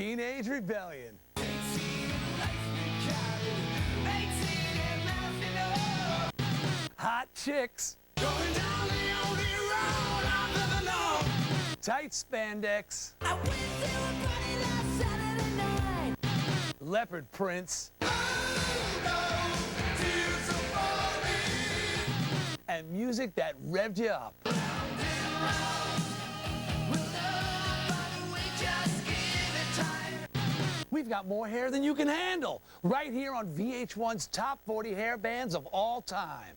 Teenage Rebellion. Hot Chicks. Going down the only road I've ever known. Tight Spandex. I went to a party last Saturday night. Leopard Prince. And music that revved you up. We've got more hair than you can handle, right here on VH1's Top 40 Hair Bands of All Time.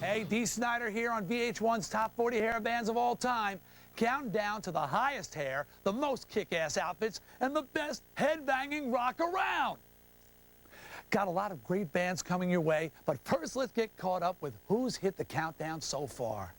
Hey, Dee Snider here on VH1's Top 40 Hair Bands of All Time, counting down to the highest hair, the most kick-ass outfits, and the best head-banging rock around. Got a lot of great bands coming your way, but first let's get caught up with who's hit the countdown so far.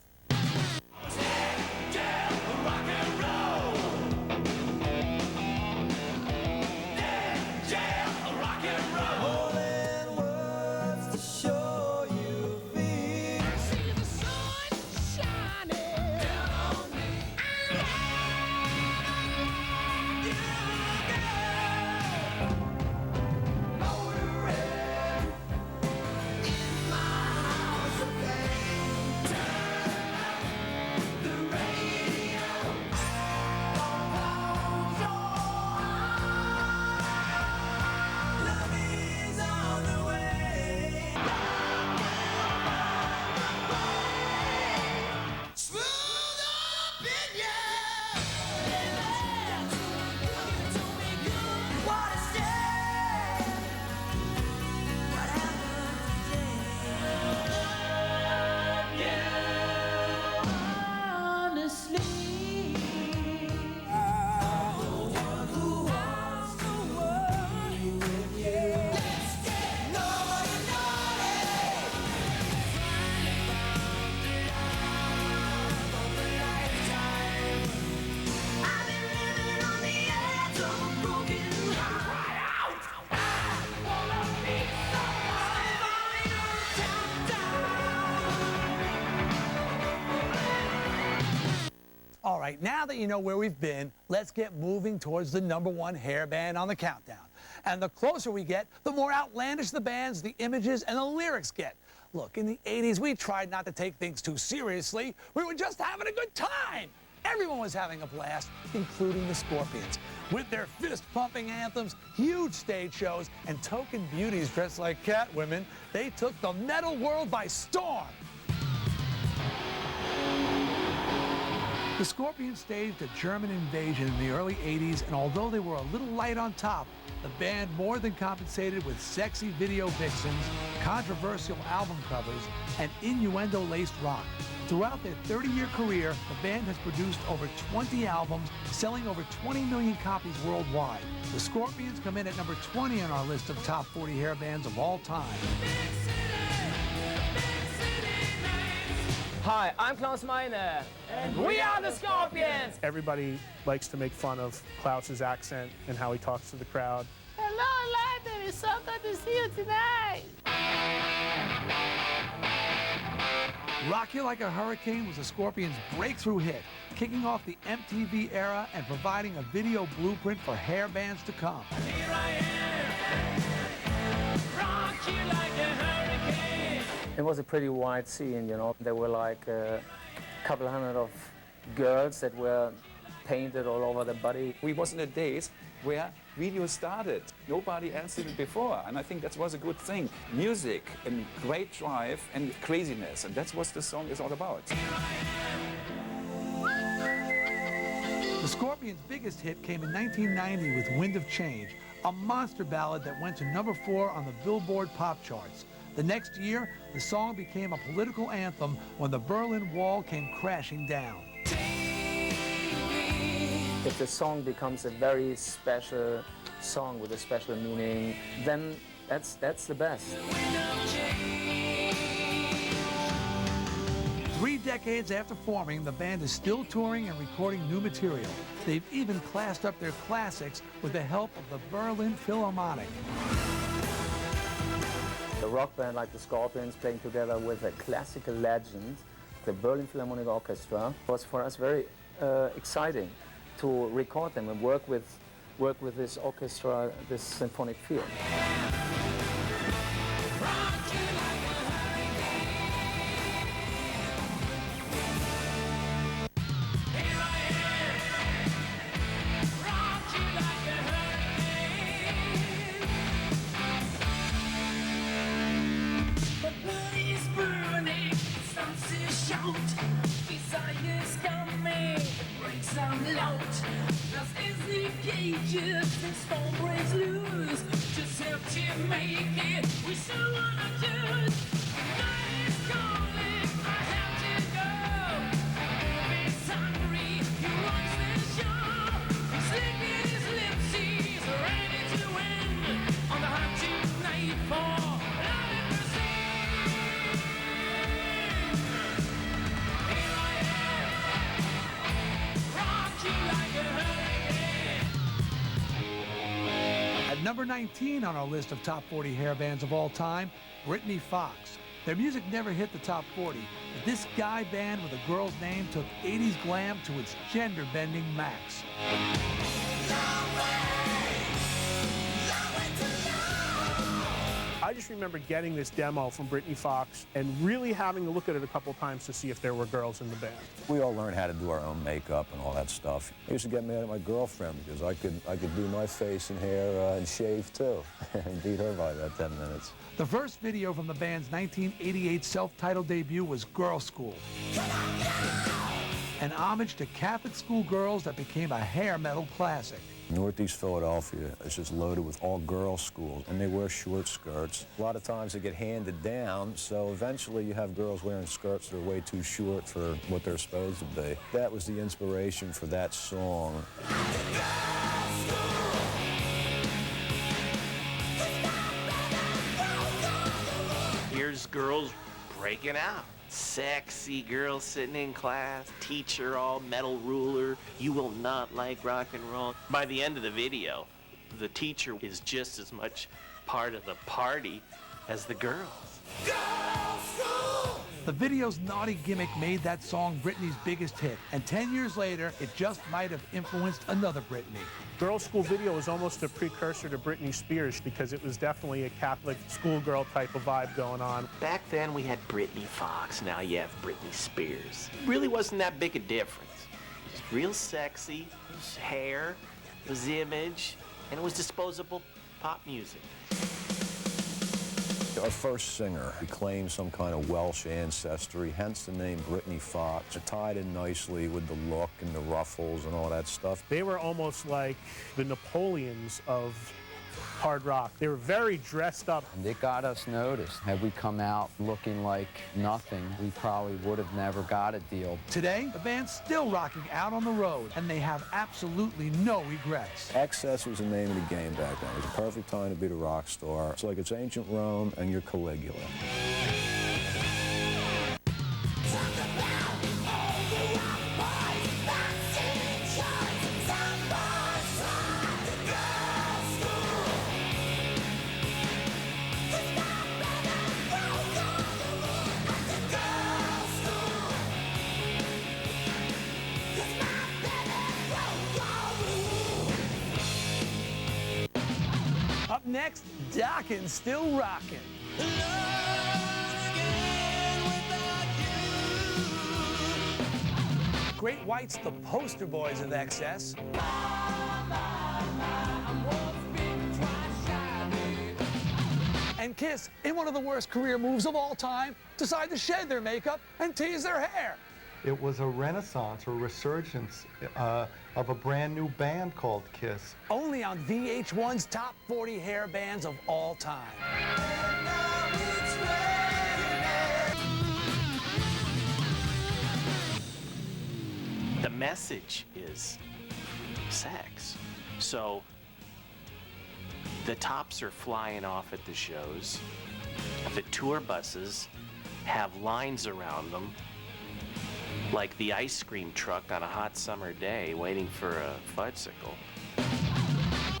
All right, now that you know where we've been, let's get moving towards the #1 hair band on the countdown. And the closer we get, the more outlandish the bands, the images, and the lyrics get. Look, in the 80s, we tried not to take things too seriously. We were just having a good time. Everyone was having a blast, including the Scorpions. With their fist-pumping anthems, huge stage shows, and token beauties dressed like cat women, they took the metal world by storm. The Scorpions staged a German invasion in the early 80s, and although they were a little light on top, the band more than compensated with sexy video vixens, controversial album covers, and innuendo-laced rock. Throughout their 30-year career, the band has produced over 20 albums, selling over 20 million copies worldwide. The Scorpions come in at number 20 on our list of top 40 hair bands of all time. Hi, I'm Klaus Meine, and we are the Scorpions! Everybody likes to make fun of Klaus's accent and how he talks to the crowd. Hello, London. It's so good to see you tonight. Rock You Like a Hurricane was the Scorpions' breakthrough hit, kicking off the MTV era and providing a video blueprint for hair bands to come. Here I am, rock you like a hurricane. It was a pretty wide scene, you know. There were like a couple hundred of girls that were painted all over their body. We was in the days where video started. Nobody else did it before, and I think that was a good thing. Music and great drive and craziness, and that's what the song is all about. The Scorpions' biggest hit came in 1990 with Wind of Change, a monster ballad that went to #4 on the Billboard pop charts. The next year, the song became a political anthem when the Berlin Wall came crashing down. If the song becomes a very special song with a special meaning, then that's the best. 3 decades after forming, the band is still touring and recording new material. They've even classed up their classics with the help of the Berlin Philharmonic. rock band like the Scorpions playing together with a classical legend, the Berlin Philharmonic Orchestra, was for us very exciting to record them and work with this orchestra, this symphonic field. Number 19 on our list of top 40 hair bands of all time, Britny Fox. Their music never hit the top 40, but this guy band with a girl's name took 80s glam to its gender-bending max. I just remember getting this demo from Britny Fox and really having to look at it a couple times to see if there were girls in the band. We all learned how to do our own makeup and all that stuff. I used to get mad at my girlfriend because I could do my face and hair and shave too, and beat her by about 10 minutes. The first video from the band's 1988 self-titled debut was Girl School, an homage to Catholic school girls that became a hair metal classic. Northeast Philadelphia is just loaded with all-girls schools, and they wear short skirts. A lot of times they get handed down, so eventually you have girls wearing skirts that are way too short for what they're supposed to be. That was the inspiration for that song. Here's girls breaking out. Sexy girl sitting in class, teacher all metal ruler, you will not like rock and roll. By the end of the video, the teacher is just as much part of the party as the girls. The video's naughty gimmick made that song Britney's biggest hit, and 10 years later, it just might have influenced another Britney. Girls' School Video was almost a precursor to Britney Spears because it was definitely a Catholic schoolgirl type of vibe going on. Back then we had Britny Fox, now you have Britney Spears. Really wasn't that big a difference. Just real sexy, it was hair, it was image, and it was disposable pop music. Our first singer, he claimed some kind of Welsh ancestry, hence the name Britny Fox. It tied in nicely with the look and the ruffles and all that stuff. They were almost like the Napoleons of hard rock. They were very dressed up. And it got us noticed. Had we come out looking like nothing, we probably would have never got a deal. Today, the band's still rocking out on the road, and they have absolutely no regrets. Excess was the name of the game back then. It was a perfect time to be the rock star. It's like it's ancient Rome and you're Caligula. Up next, Dokken still rocking. Great White's the poster boys of excess. And Kiss, in one of the worst career moves of all time, decide to shed their makeup and tease their hair. It was a renaissance or resurgence of a brand new band called Kiss. Only on VH1's top 40 hair bands of all time. The message is sex. So the tops are flying off at the shows. The tour buses have lines around them like the ice cream truck on a hot summer day waiting for a fudgesicle.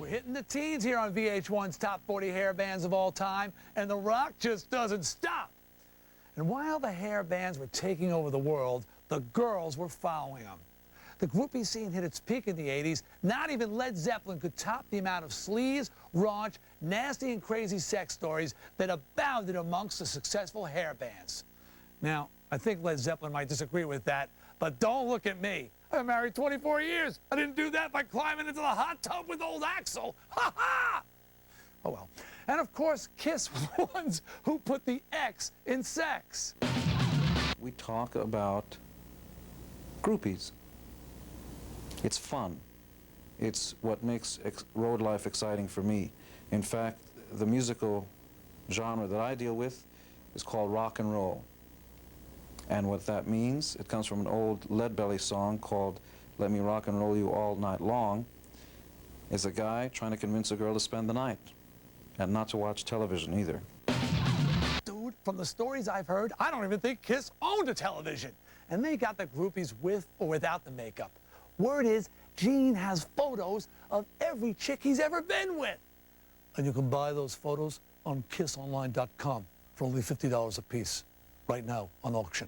hitting the teens here on VH1's Top 40 Hair Bands of All Time, and the rock just doesn't stop. And while the hair bands were taking over the world, the girls were following them. The groupie scene hit its peak in the 80s. Not even Led Zeppelin could top the amount of sleaze, raunch, nasty and crazy sex stories that abounded amongst the successful hair bands. Now, I think Led Zeppelin might disagree with that, but don't look at me. I've been married 24 years. I didn't do that by climbing into the hot tub with old Axl. Ha ha! Oh well. And of course, Kiss were the ones who put the X in sex. We talk about groupies. It's fun. It's what makes road life exciting for me. In fact, the musical genre that I deal with is called rock and roll. And what that means, it comes from an old Leadbelly song called Let Me Rock and Roll You All Night Long. Is a guy trying to convince a girl to spend the night and not to watch television either. Dude, from the stories I've heard, I don't even think Kiss owned a television. And they got the groupies with or without the makeup. Word is, Gene has photos of every chick he's ever been with. And you can buy those photos on kissonline.com for only $50 a piece, right now on auction.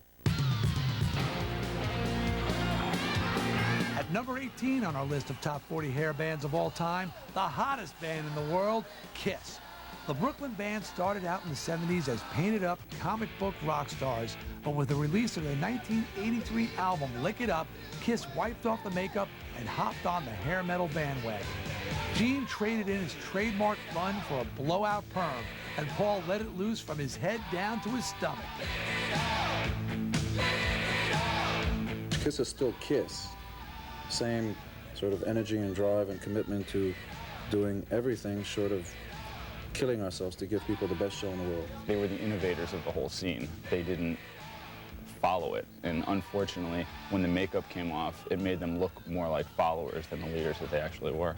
At number 18 on our list of top 40 hair bands of all time, the hottest band in the world, Kiss. The Brooklyn band started out in the 70s as painted-up comic book rock stars, but with the release of their 1983 album, Lick It Up, Kiss wiped off the makeup and hopped on the hair metal bandwagon. Gene traded in his trademark bun for a blowout perm, and Paul let it loose from his head down to his stomach. Kiss is still Kiss. Same sort of energy and drive and commitment to doing everything short of killing ourselves to give people the best show in the world. They were the innovators of the whole scene. They didn't follow it, and unfortunately, when the makeup came off, it made them look more like followers than the leaders that they actually were.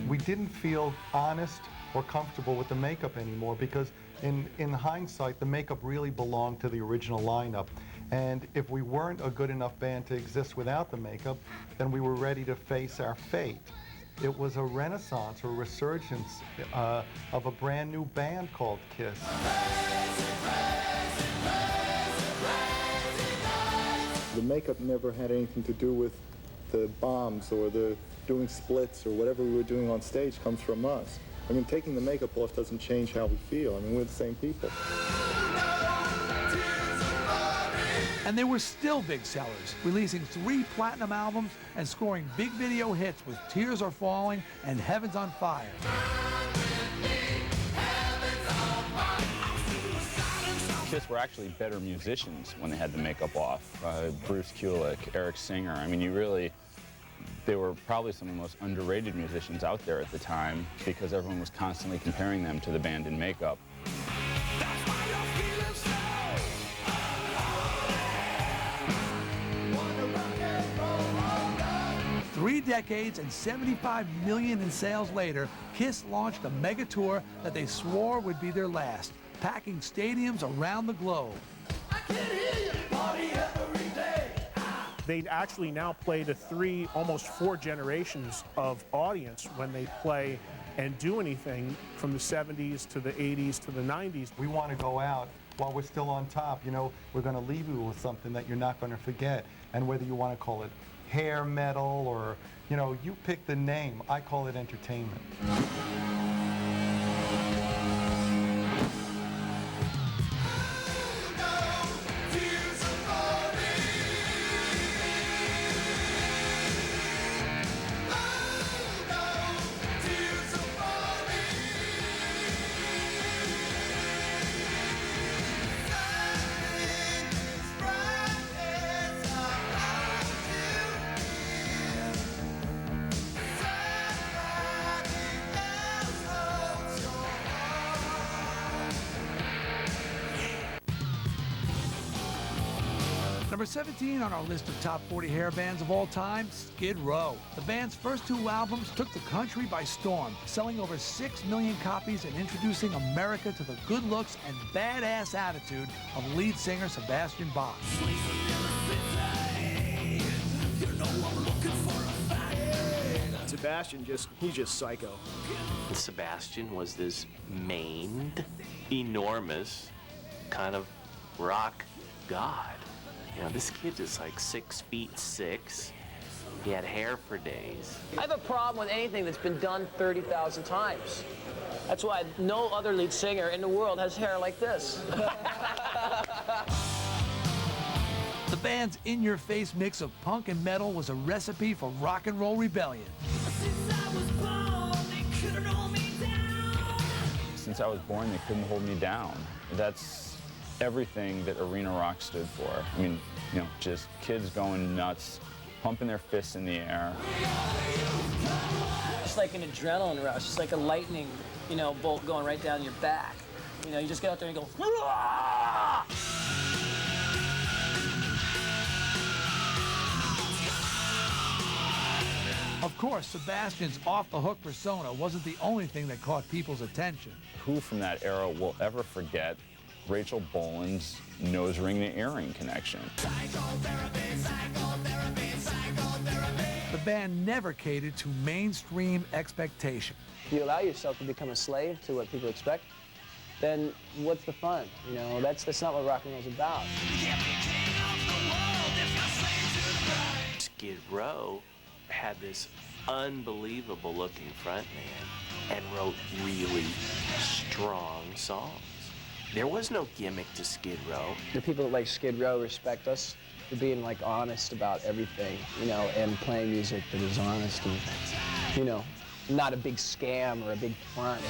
We didn't feel honest or comfortable with the makeup anymore because in hindsight, the makeup really belonged to the original lineup. And if we weren't a good enough band to exist without the makeup, then we were ready to face our fate. It was a renaissance or resurgence of a brand new band called Kiss. The makeup never had anything to do with the bombs or the doing splits or whatever we were doing on stage comes from us. I mean, taking the makeup off doesn't change how we feel. I mean, we're the same people. And they were still big sellers, releasing 3 platinum albums and scoring big video hits with Tears Are Falling and Heaven's on Fire. Kiss were actually better musicians when they had the makeup off. Bruce Kulick, Eric Singer, I mean, they were probably some of the most underrated musicians out there at the time because everyone was constantly comparing them to the band in makeup. 3 decades and 75 million in sales later, Kiss launched a mega tour that they swore would be their last, packing stadiums around the globe. I can hear you party every day. They'd actually now play to almost 4 generations of audience when they play and do anything from the 70s to the 80s to the 90s. We want to go out while we're still on top. You know, we're going to leave you with something that you're not going to forget. And whether you want to call it hair metal or, you know, you pick the name. I call it entertainment. Number 17 on our list of top 40 hair bands of all time, Skid Row. The band's first 2 albums took the country by storm, selling over 6 million copies and introducing America to the good looks and badass attitude of lead singer Sebastian Bach. To Sebastian, he's just psycho. Sebastian was this maned, enormous kind of rock god. You know, this kid is like 6'6". He had hair for days. I have a problem with anything that's been done 30,000 times. That's why no other lead singer in the world has hair like this. The band's in-your-face mix of punk and metal was a recipe for rock and roll rebellion. Since I was born, they couldn't hold me down. That's everything that arena rock stood for. I mean, you know, just kids going nuts, pumping their fists in the air. It's like an adrenaline rush. It's like a lightning, you know, bolt going right down your back. You know, you just get out there and go, "Hurrah!" Of course, Sebastian's off-the-hook persona wasn't the only thing that caught people's attention. Who from that era will ever forget Rachel Boland's nose ring to earring connection? The band never catered to mainstream expectation. If you allow yourself to become a slave to what people expect, then what's the fun? You know, that's not what rock and roll's about. Skid Row had this unbelievable looking front man and wrote really strong songs. There was no gimmick to Skid Row. The people that like Skid Row respect us for being like honest about everything, you know, and playing music that is honest and, you know, not a big scam or a big front.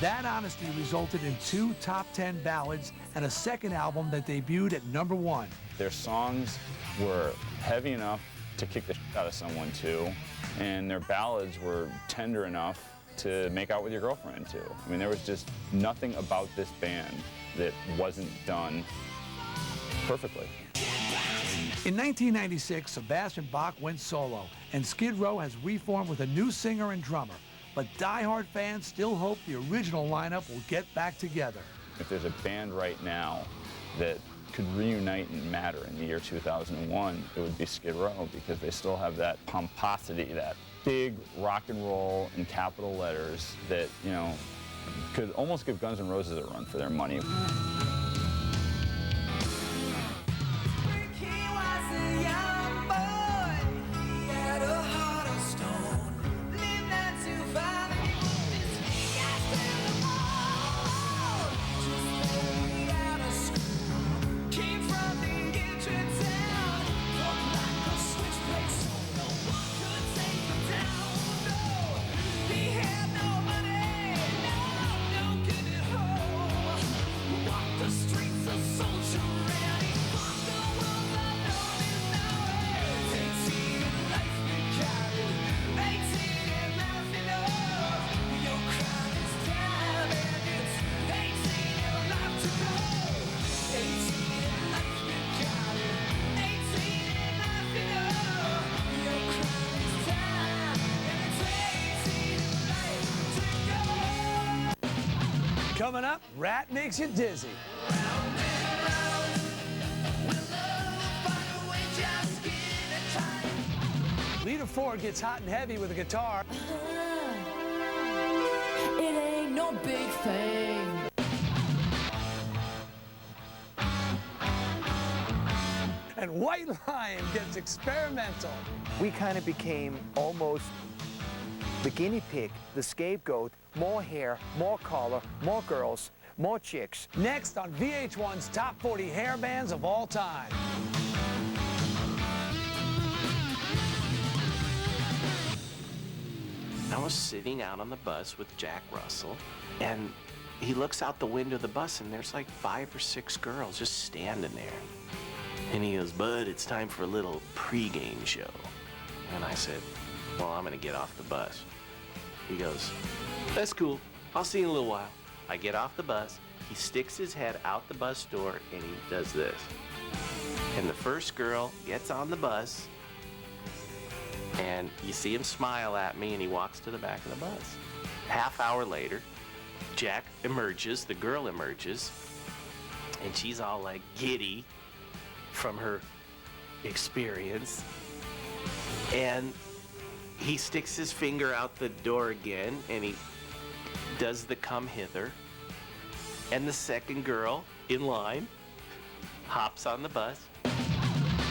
That honesty resulted in 2 top 10 ballads and a second album that debuted at #1. Their songs were heavy enough to kick the shit out of someone to, and their ballads were tender enough to make out with your girlfriend too. I mean, there was just nothing about this band that wasn't done perfectly. In 1996, Sebastian Bach went solo, and Skid Row has reformed with a new singer and drummer. But die-hard fans still hope the original lineup will get back together. If there's a band right now that could reunite and matter in the year 2001, it would be Skid Row, because they still have that pomposity, that big rock and roll in capital letters that, you know, could almost give Guns N' Roses a run for their money. Coming up, Ratt makes you dizzy. Lita Ford gets hot and heavy with a guitar. It ain't no big thing. And White Lion gets experimental. We kind of became almost the guinea pig, the scapegoat. More hair, more color, more girls, more chicks. Next on VH1's Top 40 Hair Bands of All Time. I was sitting out on the bus with Jack Russell, and he looks out the window of the bus, and there's like 5 or 6 girls just standing there. And he goes, "Bud, it's time for a little pregame show." And I said, "Well, I'm gonna get off the bus." He goes, "That's cool. I'll see you in a little while." I get off the bus. He sticks his head out the bus door and he does this. And the first girl gets on the bus and you see him smile at me and he walks to the back of the bus. Half hour later, Jack emerges, the girl emerges, and she's all like giddy from her experience. And he sticks his finger out the door again, and he does the come hither. And the second girl in line hops on the bus.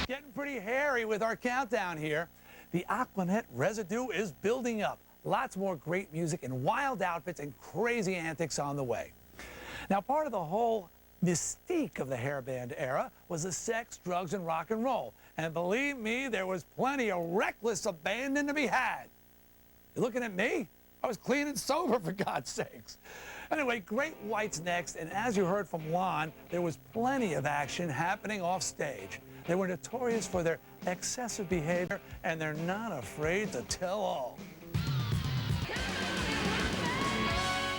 Getting pretty hairy with our countdown here. The Aquanet residue is building up. Lots more great music and wild outfits and crazy antics on the way. Now, part of the whole mystique of the hairband era was the sex, drugs, and rock and roll. And believe me, there was plenty of reckless abandon to be had. You looking at me? I was clean and sober, for God's sakes. Anyway, Great White's next, and as you heard from Lon, there was plenty of action happening off stage. They were notorious for their excessive behavior, and they're not afraid to tell all.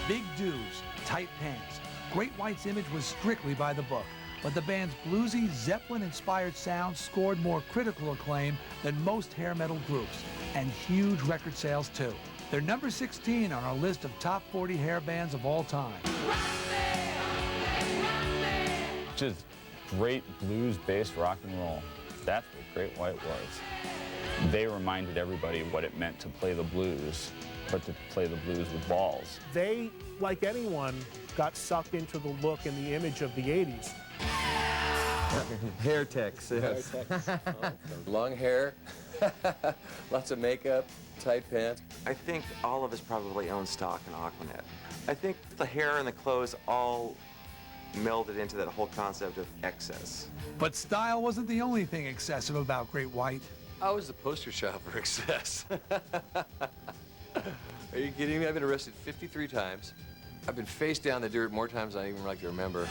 Big dues, tight pants. Great White's image was strictly by the book, but the band's bluesy, Zeppelin-inspired sound scored more critical acclaim than most hair metal groups, and huge record sales too. They're number 16 on our list of top 40 hair bands of all time. Just great blues-based rock and roll. That's what Great White was. They reminded everybody what it meant to play the blues, but to play the blues with balls. They, like anyone, got sucked into the look and the image of the 80s. Hair techs, yes. Hair techs. Long hair, lots of makeup, tight pants. I think all of us probably own stock in Aquanet. I think the hair and the clothes all melded into that whole concept of excess. But style wasn't the only thing excessive about Great White. I was the poster child for excess. Are you kidding me? I've been arrested 53 times. I've been face down the dirt more times than I even like to remember.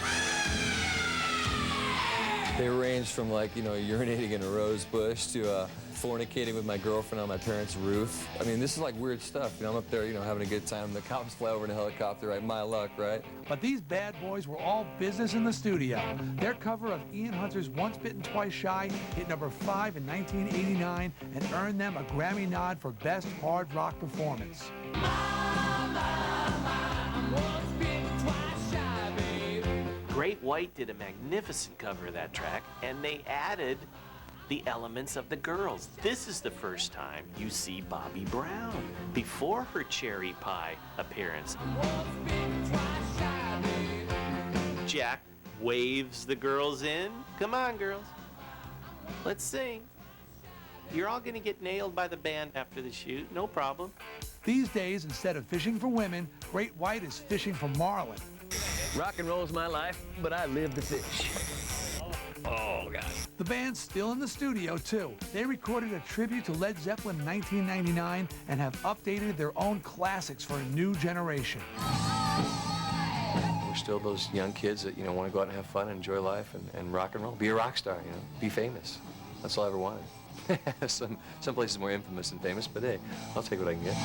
They ranged from, like, you know, urinating in a rose bush to fornicating with my girlfriend on my parents' roof. I mean, this is like weird stuff. You know, I'm up there, you know, having a good time. The cops fly over in a helicopter, right? My luck, right? But these bad boys were all business in the studio. Their cover of Ian Hunter's Once Bitten, Twice Shy hit number 5 in 1989 and earned them a Grammy nod for Best Hard Rock Performance. Great White did a magnificent cover of that track, and they added the elements of the girls. This is the first time you see Bobby Brown before her cherry pie appearance. Jack waves the girls in. Come on, girls. Let's sing. You're all gonna get nailed by the band after the shoot, no problem. These days, instead of fishing for women, Great White is fishing for marlin. Rock and roll is my life, but I live to fish. Oh, God. The band's still in the studio, too. They recorded a tribute to Led Zeppelin in 1999 and have updated their own classics for a new generation. We're still those young kids that, you know, want to go out and have fun and enjoy life and rock and roll. Be a rock star, you know, be famous. That's all I ever wanted. Some places more infamous than famous, but hey, I'll take what I can get.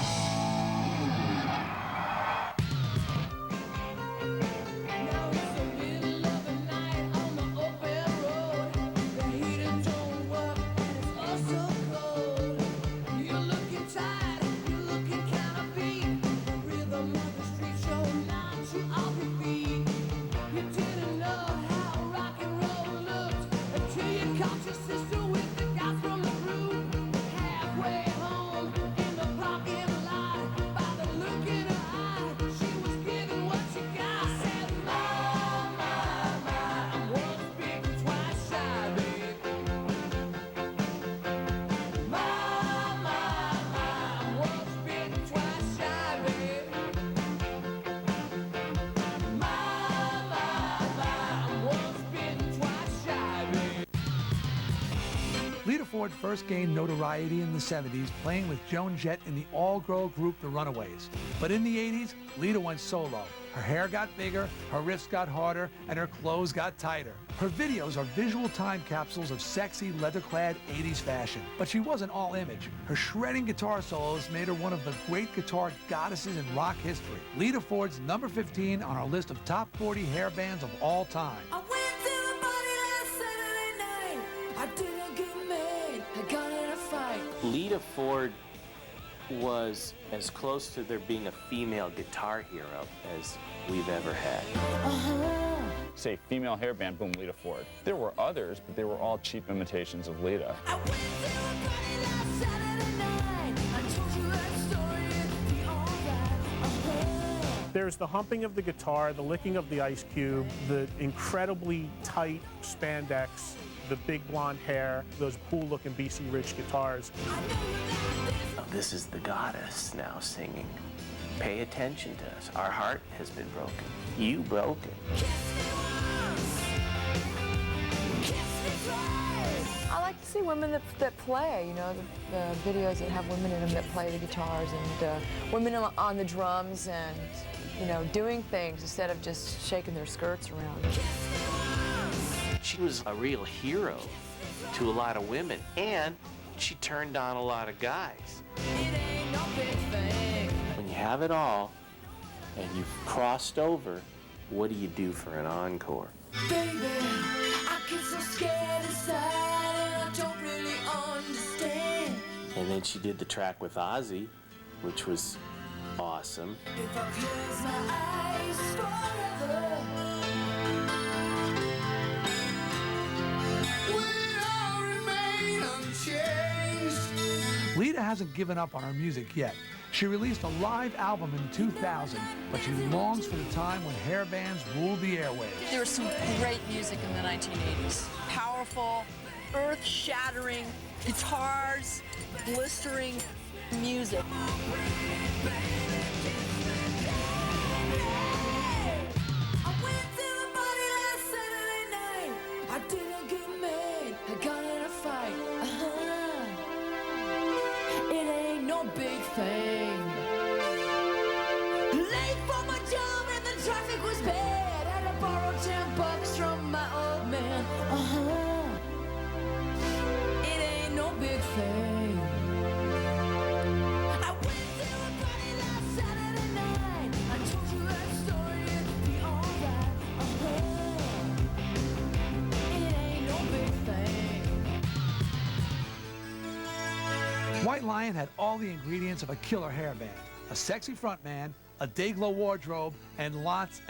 Lita Ford first gained notoriety in the 70s playing with Joan Jett in the all-girl group The Runaways. But in the 80s, Lita went solo. Her hair got bigger, her riffs got harder, and her clothes got tighter. Her videos are visual time capsules of sexy, leather-clad 80s fashion. But she wasn't all image. Her shredding guitar solos made her one of the great guitar goddesses in rock history. Lita Ford's number 15 on our list of top 40 hair bands of all time. I went to the party last Saturday night. I didn't get mad. I got in a fight. Lita Ford was as close to there being a female guitar hero as we've ever had. say female hair band, boom, Lita Ford. There were others, but they were all cheap imitations of Lita. There's the humping of the guitar, the licking of the ice cube, the incredibly tight spandex, the big blonde hair, those cool-looking BC Rich guitars. Oh, this is the goddess now singing. Pay attention to us. Our heart has been broken. You broke it. I like to see women that play, you know, the videos that have women in them that play the guitars, and women on the drums, and, you know, doing things instead of just shaking their skirts around. She was a real hero to a lot of women, and she turned on a lot of guys. When you have it all, and you've crossed over, what do you do for an encore? Baby, I get so scared inside and I don't really understand. And then she did the track with Ozzy, which was awesome. If I close my eyes forever, will all remain unchanged. Lita hasn't given up on her music yet. She released a live album in 2000, but she longs for the time when hair bands ruled the airwaves. There was some great music in the 1980s. Powerful, earth-shattering guitars, blistering music. I didn't get mad, I got in a fight. It ain't no big thing. Late for my job and the traffic was bad. Had to borrow $10 from my old man. It ain't no big thing. I went to a party last Saturday night. I told you that story, it'd be alright. White Lion had all the ingredients of a killer hair band: a sexy frontman, a day-glow wardrobe, and lots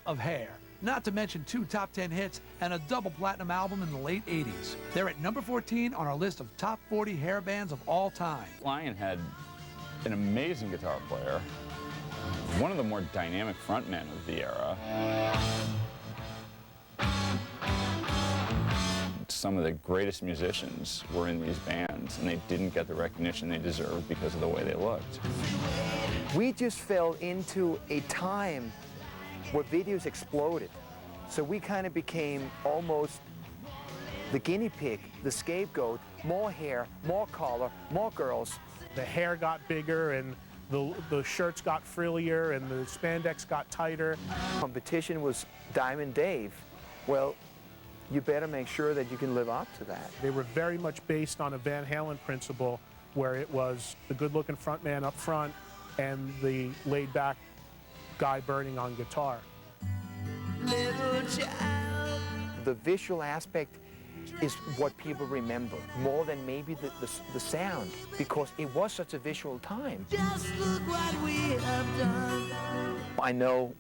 of hair. Not to mention 2 top 10 hits and a double platinum album in the late 80s. They're at number 14 on our list of top 40 hair bands of all time. Lion had an amazing guitar player, one of the more dynamic frontmen of the era. Some of the greatest musicians were in these bands, and they didn't get the recognition they deserved because of the way they looked. We just fell into a time where videos exploded. So we kind of became almost the guinea pig, the scapegoat, more hair, more color, more girls. The hair got bigger, and the shirts got frillier, and the spandex got tighter. Competition was Diamond Dave. Well, you better make sure that you can live up to that. They were very much based on a Van Halen principle, where it was the good-looking frontman up front and the laid-back guy burning on guitar. Little child. The visual aspect is what people remember more than maybe the sound, because it was such a visual time. Just look what we have done. I know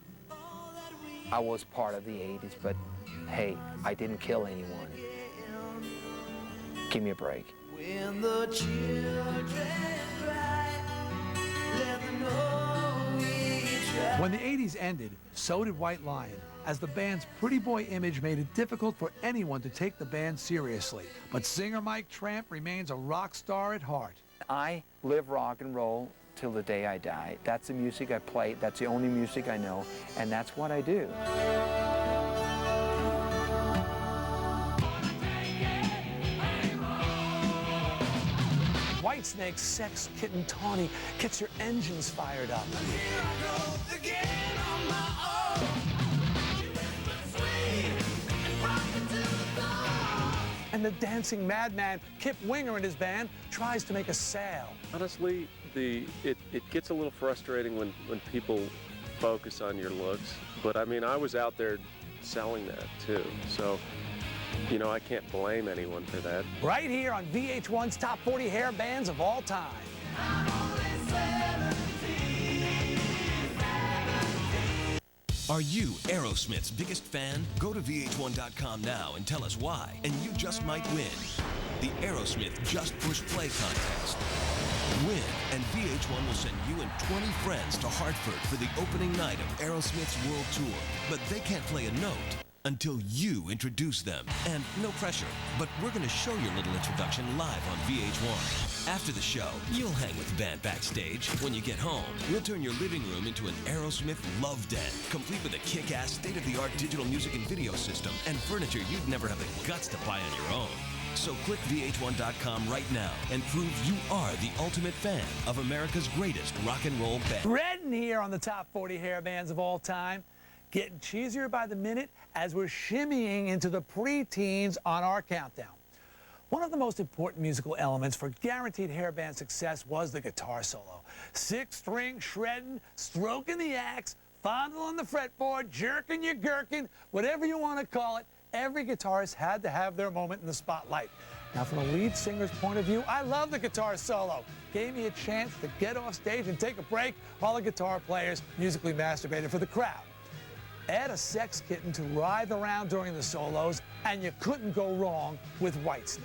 I was part of the 80s, but hey, I didn't kill anyone. Give me a break. When the children cry, let them know we tried. When the 80s ended, so did White Lion, as the band's pretty boy image made it difficult for anyone to take the band seriously. But singer Mike Tramp remains a rock star at heart. I live rock and roll till the day I die. That's the music I play, that's the only music I know, and that's what I do. Whitesnake's Sex Kitten Tawny gets your engines fired up. And the dancing madman, Kip Winger and his band, tries to make a sale. Honestly, it gets a little frustrating when people focus on your looks. But I mean, I was out there selling that too. So, you know, I can't blame anyone for that. Right here on VH1's Top 40 Hair Bands of All Time. Are you Aerosmith's biggest fan? Go to VH1.com now and tell us why, and you just might win the Aerosmith Just Push Play contest. Win, and VH1 will send you and 20 friends to Hartford for the opening night of Aerosmith's World Tour. But they can't play a note until you introduce them. And no pressure, but we're going to show your little introduction live on VH1. After the show, you'll hang with the band backstage. When you get home, we'll turn your living room into an Aerosmith love den, complete with a kick-ass, state-of-the-art digital music and video system and furniture you'd never have the guts to buy on your own. So click VH1.com right now and prove you are the ultimate fan of America's greatest rock and roll band. Redden here on the top 40 hair bands of all time. Getting cheesier by the minute as we're shimmying into the pre-teens on our countdown. One of the most important musical elements for guaranteed hair band success was the guitar solo. 6-string shredding, stroking the axe, fondling the fretboard, jerking your gherkin, whatever you want to call it. Every guitarist had to have their moment in the spotlight. Now, from a lead singer's point of view, I love the guitar solo. Gave me a chance to get off stage and take a break while the guitar players musically masturbated for the crowd. Add a sex kitten to writhe around during the solos, and you couldn't go wrong with Whitesnake.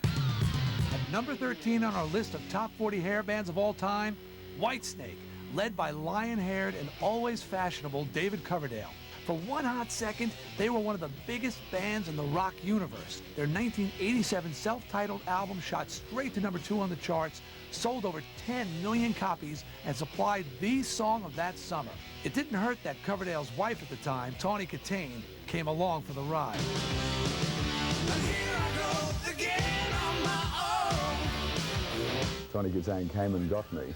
At number 13 on our list of top 40 hair bands of all time, Whitesnake, led by lion-haired and always fashionable David Coverdale. For one hot second, they were one of the biggest bands in the rock universe. Their 1987 self-titled album shot straight to number 2 on the charts, sold over 10 million copies, and supplied the song of that summer. It didn't hurt that Coverdale's wife at the time, Tawny Katane, came along for the ride. Tawny Katane came and got me,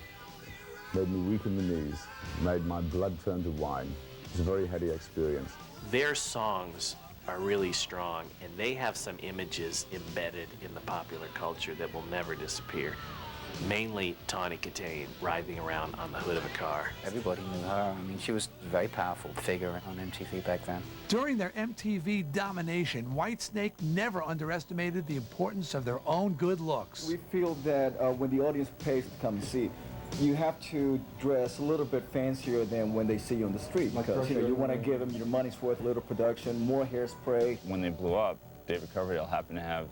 made me weak in the knees, made my blood turn to wine. It was a very heady experience. Their songs are really strong, and they have some images embedded in the popular culture that will never disappear. Mainly Tawny Katane writhing around on the hood of a car. Everybody knew her. I mean, she was a very powerful figure on MTV back then. During their MTV domination, Whitesnake never underestimated the importance of their own good looks. We feel that when the audience pays to come and see, you have to dress a little bit fancier than when they see you on the street, because you want to give them your money's worth, a little production, more hairspray. When they blew up, David Coverdale happened to have,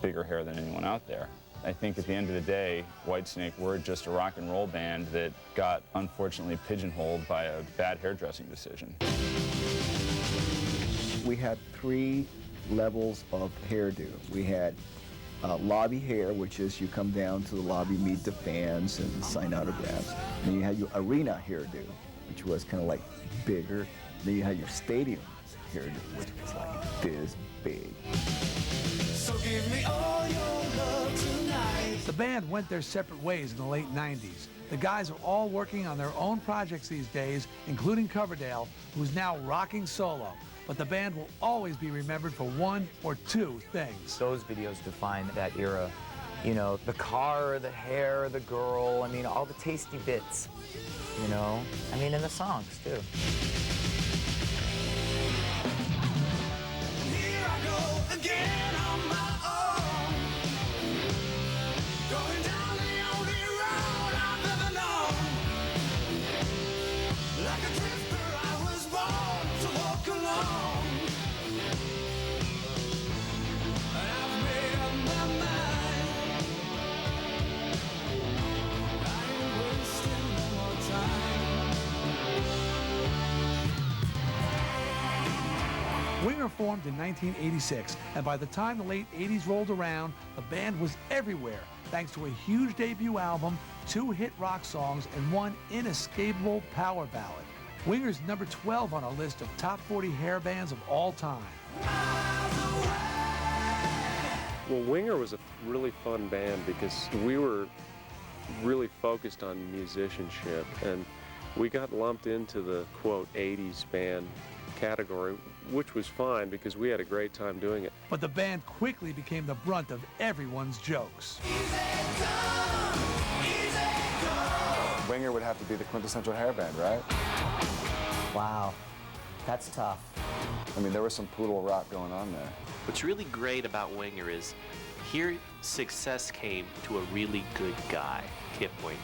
bigger hair than anyone out there. I think at the end of the day, Whitesnake were just a rock and roll band that got unfortunately pigeonholed by a bad hairdressing decision. We had 3 levels of hairdo. We had lobby hair, which is you come down to the lobby, meet the fans, and sign autographs. Then you had your arena hairdo, which was kind of like bigger. Then you had your stadium hairdo, which was like this big. So give me all your love tonight. The band went their separate ways in the late 90s. The guys are all working on their own projects these days, including Coverdale, who's now rocking solo. But the band will always be remembered for 1 or 2 things. Those videos define that era. You know, the car, the hair, the girl, I mean, all the tasty bits, I mean, and the songs, too. Here I go again on my own. Going down the only road I've ever known. Like a drifter, I was born to walk alone. And I've made up my mind. I ain't wasting no more time. Winger formed in 1986, and by the time the late 80s rolled around, the band was everywhere, thanks to a huge debut album, 2 hit rock songs, and 1 inescapable power ballad. Winger's number 12 on our list of top 40 hair bands of all time. Well, Winger was a really fun band because we were really focused on musicianship, and we got lumped into the, quote, 80s band category, which was fine because we had a great time doing it. But the band quickly became the brunt of everyone's jokes. Winger would have to be the quintessential hair band, right? Wow, that's tough. I mean, there was some poodle rock going on there. What's really great about Winger is here success came to a really good guy, Kip Winger.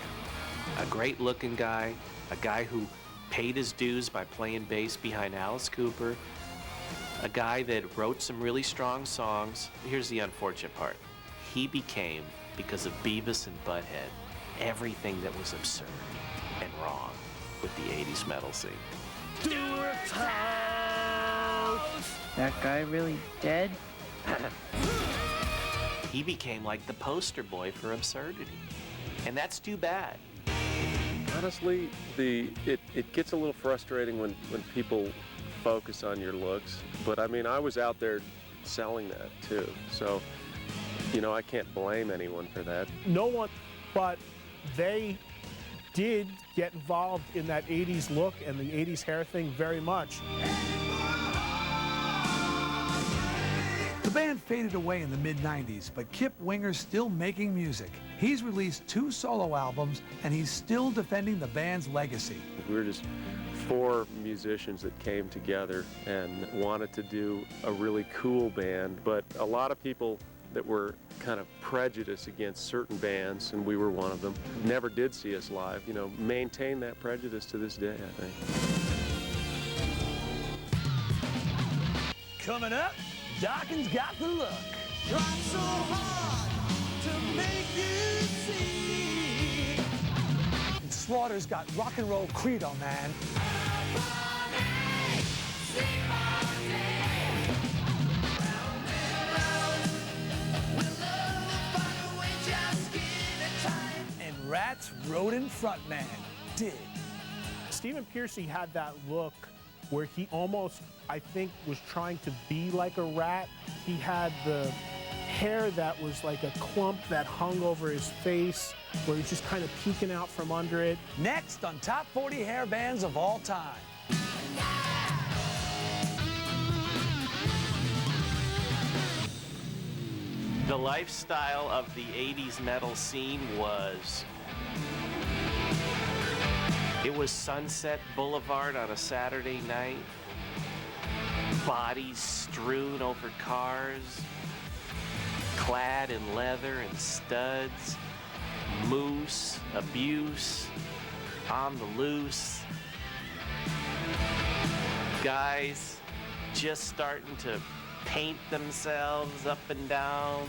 A great looking guy, a guy who paid his dues by playing bass behind Alice Cooper, a guy that wrote some really strong songs. Here's the unfortunate part. He became, because of Beavis and Butthead, everything that was absurd and wrong with the 80s metal scene. That guy really dead? He became like the poster boy for absurdity. And that's too bad. Honestly, it gets a little frustrating when people focus on your looks. But I mean, I was out there selling that too. So, you know, I can't blame anyone for that. No one, but they did get involved in that 80s look and the 80s hair thing very much. The band faded away in the mid-90s, but Kip Winger's still making music. He's released 2 solo albums, and he's still defending the band's legacy. We were just 4 musicians that came together and wanted to do a really cool band, but a lot of people that were kind of prejudiced against certain bands, and we were one of them, never did see us live, you know, maintain that prejudice to this day, I think. Coming up, Dokken's got the look. Try so hard to make you see. And Slaughter's got rock and roll credo, man. And Ratt's rodent frontman, Dig. Stephen Pearcy had that look where he almost, I think, was trying to be like a rat. He had the hair that was like a clump that hung over his face, where he was just kind of peeking out from under it. Next on Top 40 Hair Bands of All Time. The lifestyle of the 80s metal scene was... It was Sunset Boulevard on a Saturday night, bodies strewn over cars, clad in leather and studs, moose, abuse, on the loose, guys just starting to paint themselves up and down,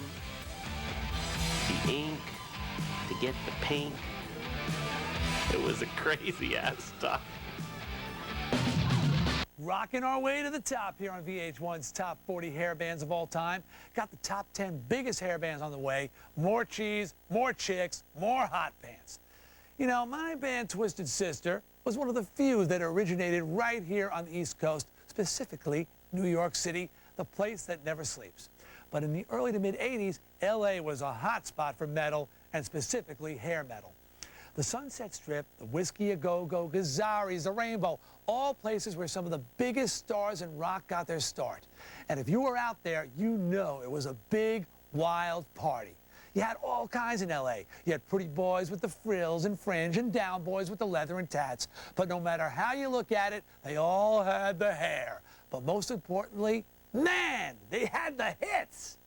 the ink to get the pink. It was a crazy-ass time. Rocking our way to the top here on VH1's Top 40 Hair Bands of All Time. Got the top 10 biggest hair bands on the way. More cheese, more chicks, more hot pants. You know, my band Twisted Sister was one of the few that originated right here on the East Coast, specifically New York City, the place that never sleeps. But in the early to mid-'80s, LA was a hot spot for metal, and specifically hair metal. The Sunset Strip, the Whiskey A Go-Go, Gazzari's, the Rainbow, all places where some of the biggest stars in rock got their start. And if you were out there, you know it was a big, wild party. You had all kinds in L.A. You had pretty boys with the frills and fringe and down boys with the leather and tats. But no matter how you look at it, they all had the hair. But most importantly, man, they had the hits.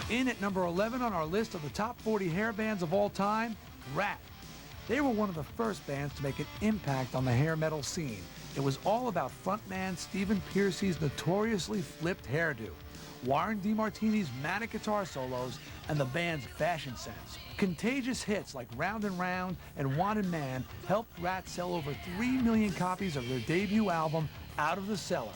In at number 11 on our list of the top 40 hair bands of all time, Ratt. They were one of the first bands to make an impact on the hair metal scene. It was all about frontman Stephen Pearcy's notoriously flipped hairdo, Warren DeMartini's manic guitar solos, and the band's fashion sense. Contagious hits like Round and Round and Wanted Man helped Ratt sell over 3 million copies of their debut album, Out of the Cellar.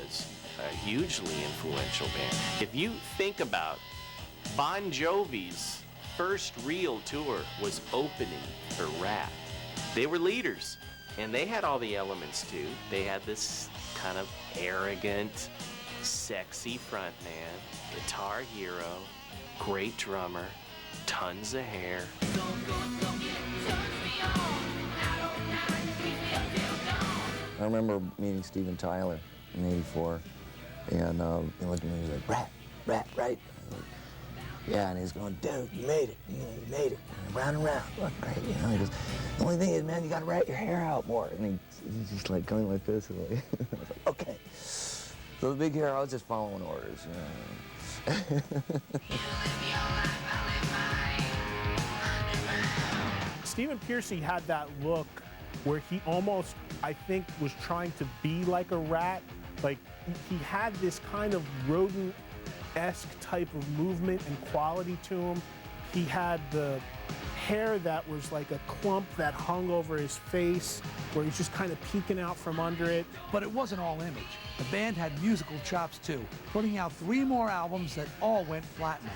Was a hugely influential band. If you think about Bon Jovi's first real tour was opening for Ratt. They were leaders, and they had all the elements too. They had this kind of arrogant, sexy frontman, guitar hero, great drummer, tons of hair. I remember meeting Steven Tyler in '84, and he looked at me and he was like, Ratt, right? Yeah, and he's going, dude, you made it, you made it. And round and round, look great, you know. He goes, the only thing is, man, you got to rat your hair out more. And he's just like going like this, and like, I was like, okay. So the big hair, I was just following orders, you know. Stephen Pearcy had that look where he almost, I think, was trying to be like a Ratt. Like, he had this kind of rodent-esque type of movement and quality to him. He had the hair that was like a clump that hung over his face, where he's just kind of peeking out from under it. But it wasn't all image. The band had musical chops too, putting out 3 more albums that all went platinum.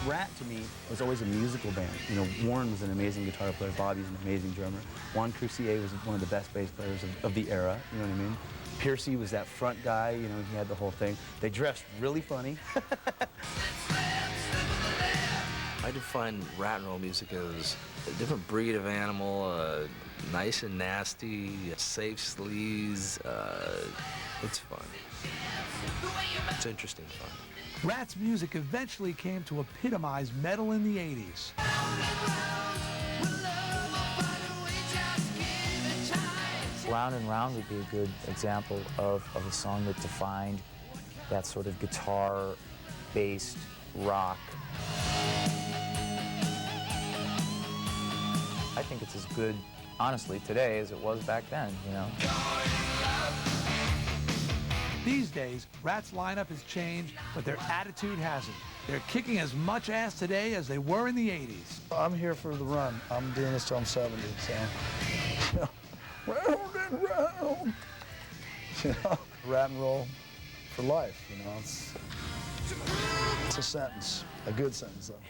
Ratt, to me, was always a musical band. You know, Warrant was an amazing guitar player, Bobby's an amazing drummer. Juan Crucier was one of the best bass players of the era, you know what I mean? Pearcy was that front guy, you know, he had the whole thing. They dressed really funny. I define rock and roll music as a different breed of animal, nice and nasty, safe sleaze. It's fun. It's interesting fun. Ratt's music eventually came to epitomize metal in the 80s. Round and Round would be a good example of a song that defined that sort of guitar-based rock. I think it's as good, honestly, today as it was back then, you know? These days, Ratt's lineup has changed, but their attitude hasn't. They're kicking as much ass today as they were in the 80s. I'm here for the run. I'm doing this till I'm 70, so. Round and round. You know, Ratt and roll for life, you know. It's a sentence, a good sentence, though.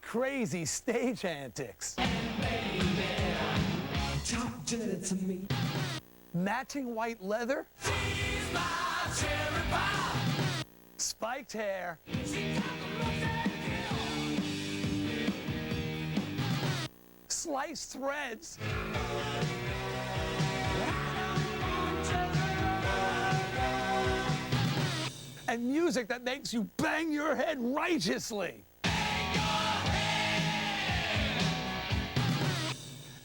Crazy stage antics. Matching white leather. Spiked hair. Sliced threads. And music that makes you bang your head righteously.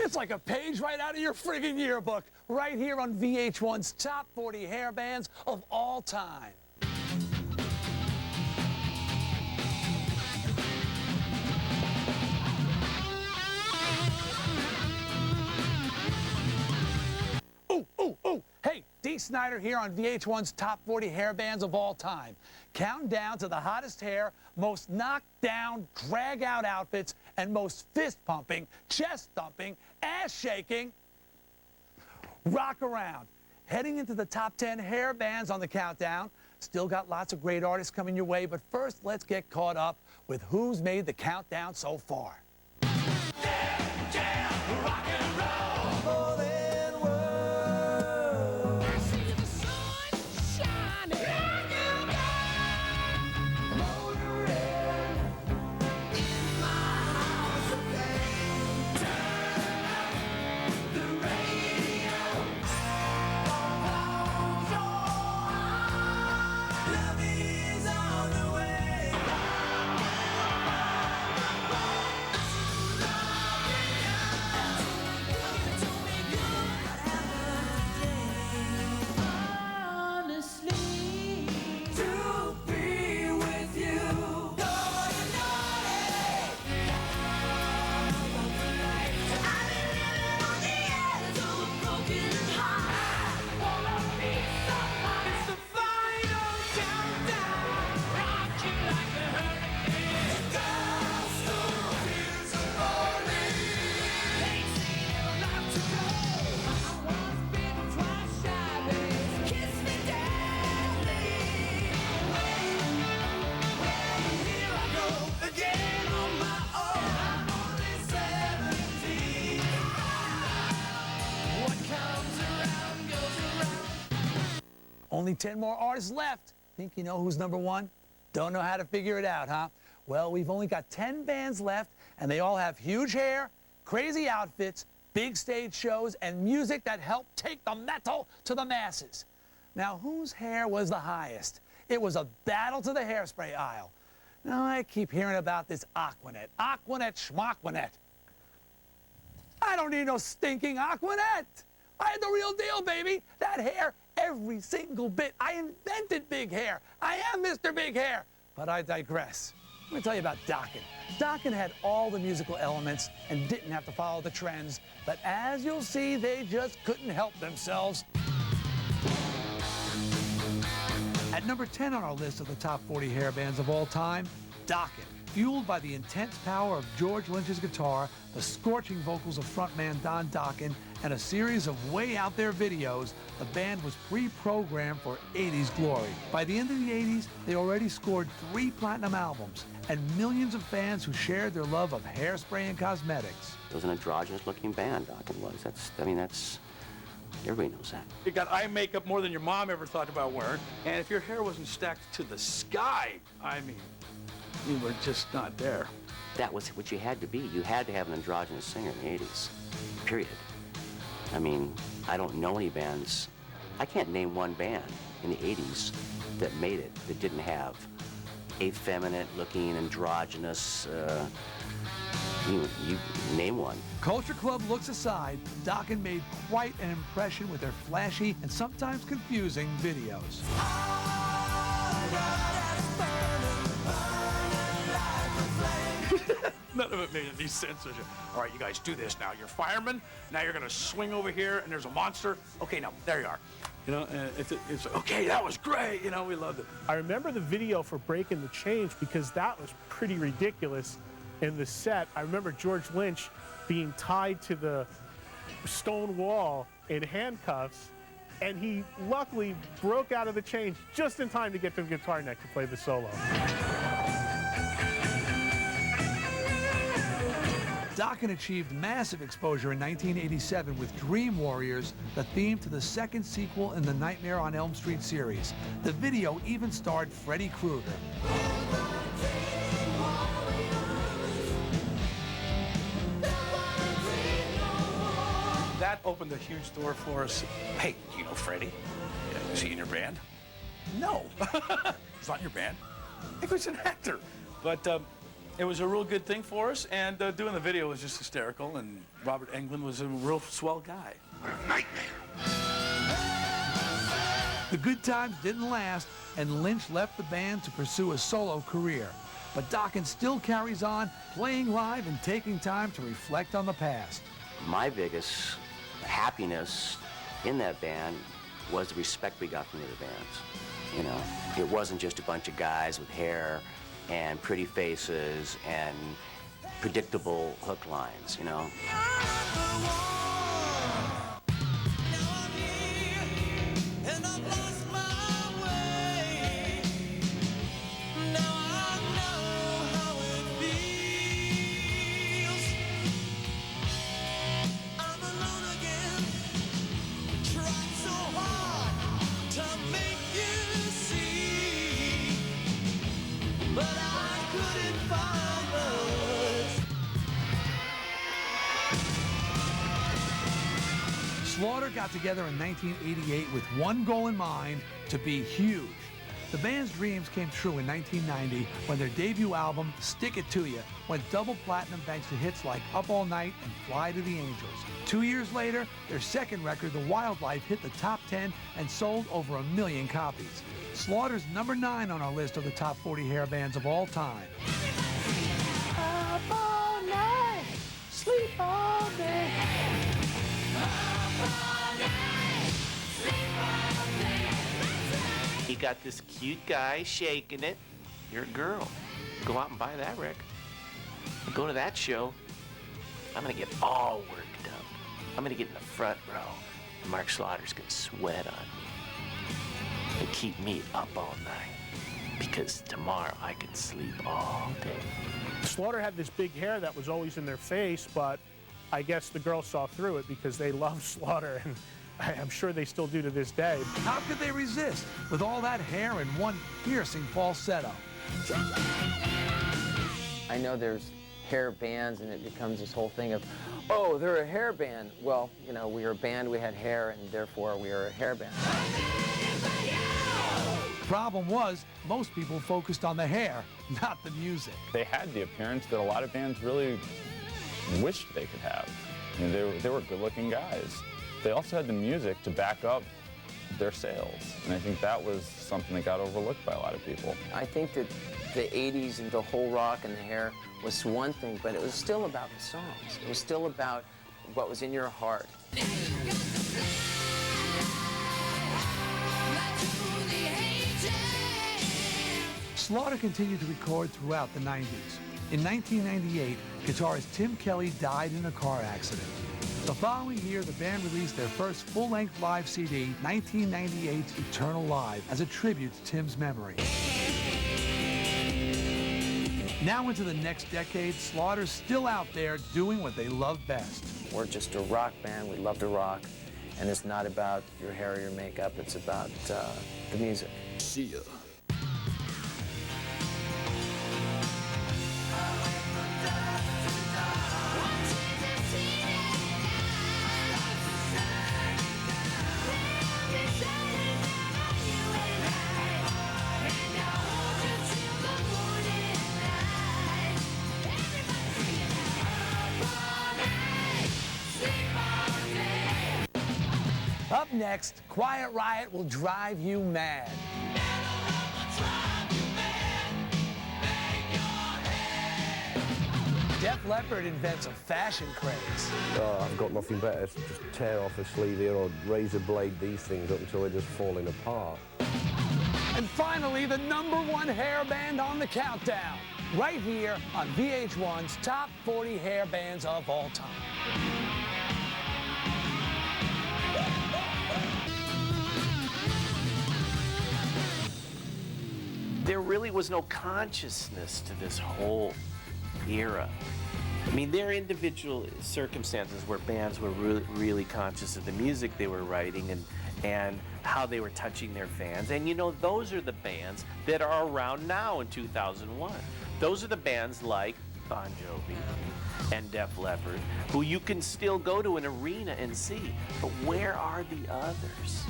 It's like a page right out of your friggin' yearbook, right here on VH1's Top 40 Hair Bands of All Time. Ooh, ooh, ooh. Hey, Dee Snider here on VH1's Top 40 Hair Bands of All Time. Counting down to the hottest hair, most knocked-down, drag-out outfits, and most fist-pumping, chest-thumping, ass-shaking rock around. Heading into the top 10 hair bands on the countdown. Still got lots of great artists coming your way, but first let's get caught up with who's made the countdown so far. Rock and roll. Only 10 more artists left. Think you know who's number one? Don't know how to figure it out, huh? Well, we've only got 10 bands left, and they all have huge hair, crazy outfits, big stage shows, and music that helped take the metal to the masses. Now, whose hair was the highest? It was a battle to the hairspray aisle. Now, I keep hearing about this Aquanet. Aquanet schmaqanet. I don't need no stinking Aquanet. I had the real deal, baby. That hair, every single bit. I invented big hair. I am Mr. Big Hair. But I digress. Let me tell you about Dokken. Dokken had all the musical elements and didn't have to follow the trends. But as you'll see, they just couldn't help themselves. At number 10 on our list of the top 40 hair bands of all time, Dokken. Fueled by the intense power of George Lynch's guitar, the scorching vocals of frontman Don Dokken, and a series of way out there videos, the band was pre-programmed for 80s glory. By the end of the 80s, they already scored 3 platinum albums and millions of fans who shared their love of hairspray and cosmetics. It was an androgynous looking band, Dokken was. That's, everybody knows that. You got eye makeup more than your mom ever thought about wearing, and if your hair wasn't stacked to the sky, I mean, you were just not there. That was what you had to be. You had to have an androgynous singer in the 80s, period. I mean, I don't know any bands. I can't name one band in the 80s that made it, that didn't have effeminate looking, androgynous, you name one. Culture Club looks aside, Dokken made quite an impression with their flashy and sometimes confusing videos. None of it made any sense. All right, you guys do this now. You're firemen. Now you're going to swing over here, and there's a monster. Okay, now, there you are. You know, and it's okay, that was great. You know, we loved it. I remember the video for Breaking the Change because that was pretty ridiculous in the set. I remember George Lynch being tied to the stone wall in handcuffs, and he luckily broke out of the chains just in time to get to the guitar neck to play the solo. Dokken achieved massive exposure in 1987 with Dream Warriors, the theme to the second sequel in the Nightmare on Elm Street series. The video even starred Freddy Krueger. That opened a huge door for us. Hey, do you know Freddy? Yeah, is he in your band? No. He's not in your band. He was an actor. But it was a real good thing for us, and doing the video was just hysterical, and Robert Englund was a real swell guy. The good times didn't last, and Lynch left the band to pursue a solo career. But Dokken still carries on, playing live and taking time to reflect on the past. My biggest happiness in that band was the respect we got from the other bands. You know, it wasn't just a bunch of guys with hair and pretty faces and predictable hook lines, you know. Slaughter got together in 1988 with one goal in mind, to be huge. The band's dreams came true in 1990 when their debut album, Stick It To Ya, went double platinum thanks to hits like Up All Night and Fly to the Angels. 2 years later, their second record, The Wildlife, hit the top 10 and sold over 1 million copies. Slaughter's number 9 on our list of the top 40 hair bands of all time. Up all night, sleep all day. You got this cute guy shaking it. You're a girl. Go out and buy that record. Go to that show. I'm gonna get all worked up. I'm gonna get in the front row. And Mark Slaughter's gonna sweat on me and keep me up all night. Because tomorrow I can sleep all day. Slaughter had this big hair that was always in their face, but I guess the girls saw through it because they loved Slaughter. And I'm sure they still do to this day. How could they resist with all that hair and one piercing falsetto? I know there's hair bands, and it becomes this whole thing of, oh, they're a hair band. Well, you know, we were a band, we had hair, and therefore we are a hair band. Problem was, most people focused on the hair, not the music. They had the appearance that a lot of bands really wished they could have. I mean, they were good-looking guys. They also had the music to back up their sales, and I think that was something that got overlooked by a lot of people. I think that the 80s and the whole rock and the hair was one thing, but it was still about the songs. It was still about what was in your heart. Slaughter continued to record throughout the 90s. In 1998, guitarist Tim Kelly died in a car accident. The following year, the band released their first full-length live CD, 1998's Eternal Live, as a tribute to Tim's memory. Now into the next decade, Slaughter's still out there doing what they love best. We're just a rock band. We love to rock. And it's not about your hair or your makeup. It's about the music. See ya. Up next, Quiet Riot will drive you mad. Def Leppard invents a fashion craze. I've got nothing better to just tear off a sleeve here or razor blade these things up until they're just falling apart. And finally, the #1 hair band on the countdown, right here on VH1's Top 40 Hair Bands of All Time. There really was no consciousness to this whole era. I mean, there are individual circumstances where bands were really conscious of the music they were writing and how they were touching their fans. And you know, those are the bands that are around now in 2001. Those are the bands like Bon Jovi and Def Leppard, who you can still go to an arena and see. But where are the others?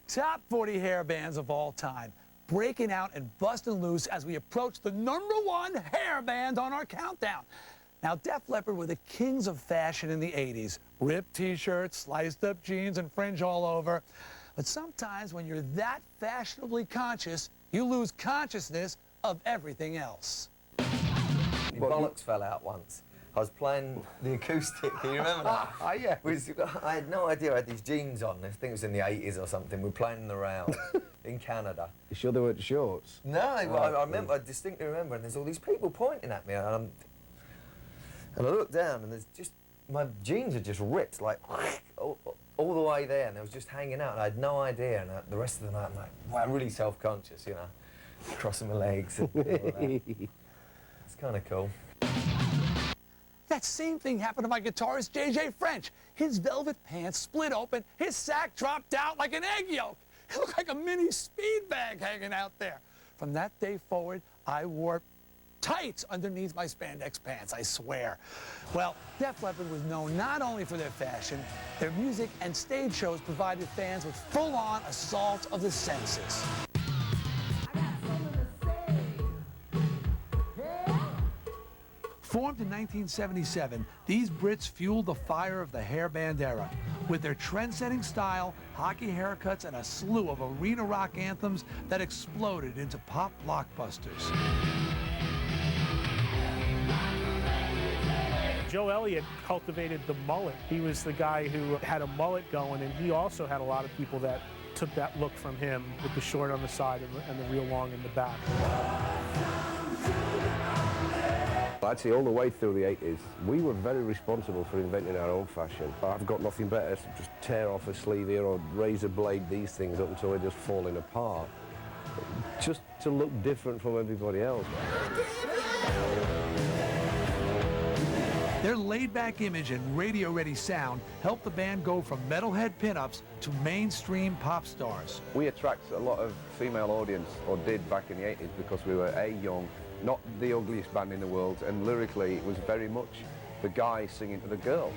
Top 40 hair bands of all time, breaking out and busting loose as we approach the #1 hair band on our countdown. Now, Def Leppard were the kings of fashion in the 80s. Ripped t-shirts, sliced up jeans, and fringe all over. But sometimes when you're that fashionably conscious, you lose consciousness of everything else. My bollocks fell out once. I was playing the acoustic, can you remember that? Oh, yeah. I had no idea I had these jeans on. I think it was in the 80s or something. We were playing the round in Canada. You sure they weren't shorts? No, I remember, I distinctly remember, and there's all these people pointing at me, and I looked down, and there's just, my jeans are just ripped, like, all the way there, and they was just hanging out, and I had no idea, and the rest of the night, I'm like, wow, I'm really self-conscious, you know, crossing my legs and all that. It's kind of cool. That same thing happened to my guitarist, J.J. French. His velvet pants split open, his sack dropped out like an egg yolk. It looked like a mini speed bag hanging out there. From that day forward, I wore tights underneath my spandex pants, I swear. Well, Def Leppard was known not only for their fashion, their music and stage shows provided fans with full-on assault of the senses. Formed in 1977, these Brits fueled the fire of the hairband era. With their trend-setting style, hockey haircuts, and a slew of arena rock anthems that exploded into pop blockbusters. Joe Elliott cultivated the mullet. He was the guy who had a mullet going, and he also had a lot of people that took that look from him with the short on the side and the real long in the back. Actually, all the way through the 80s, we were very responsible for inventing our own fashion. I've got nothing better to just tear off a sleeve here or razor blade these things up until they're just falling apart. Just to look different from everybody else. Their laid-back image and radio-ready sound helped the band go from metalhead pinups to mainstream pop stars. We attract a lot of female audience, or did back in the 80s, because we were A, young, not the ugliest band in the world, and lyrically it was very much the guy singing to the girl.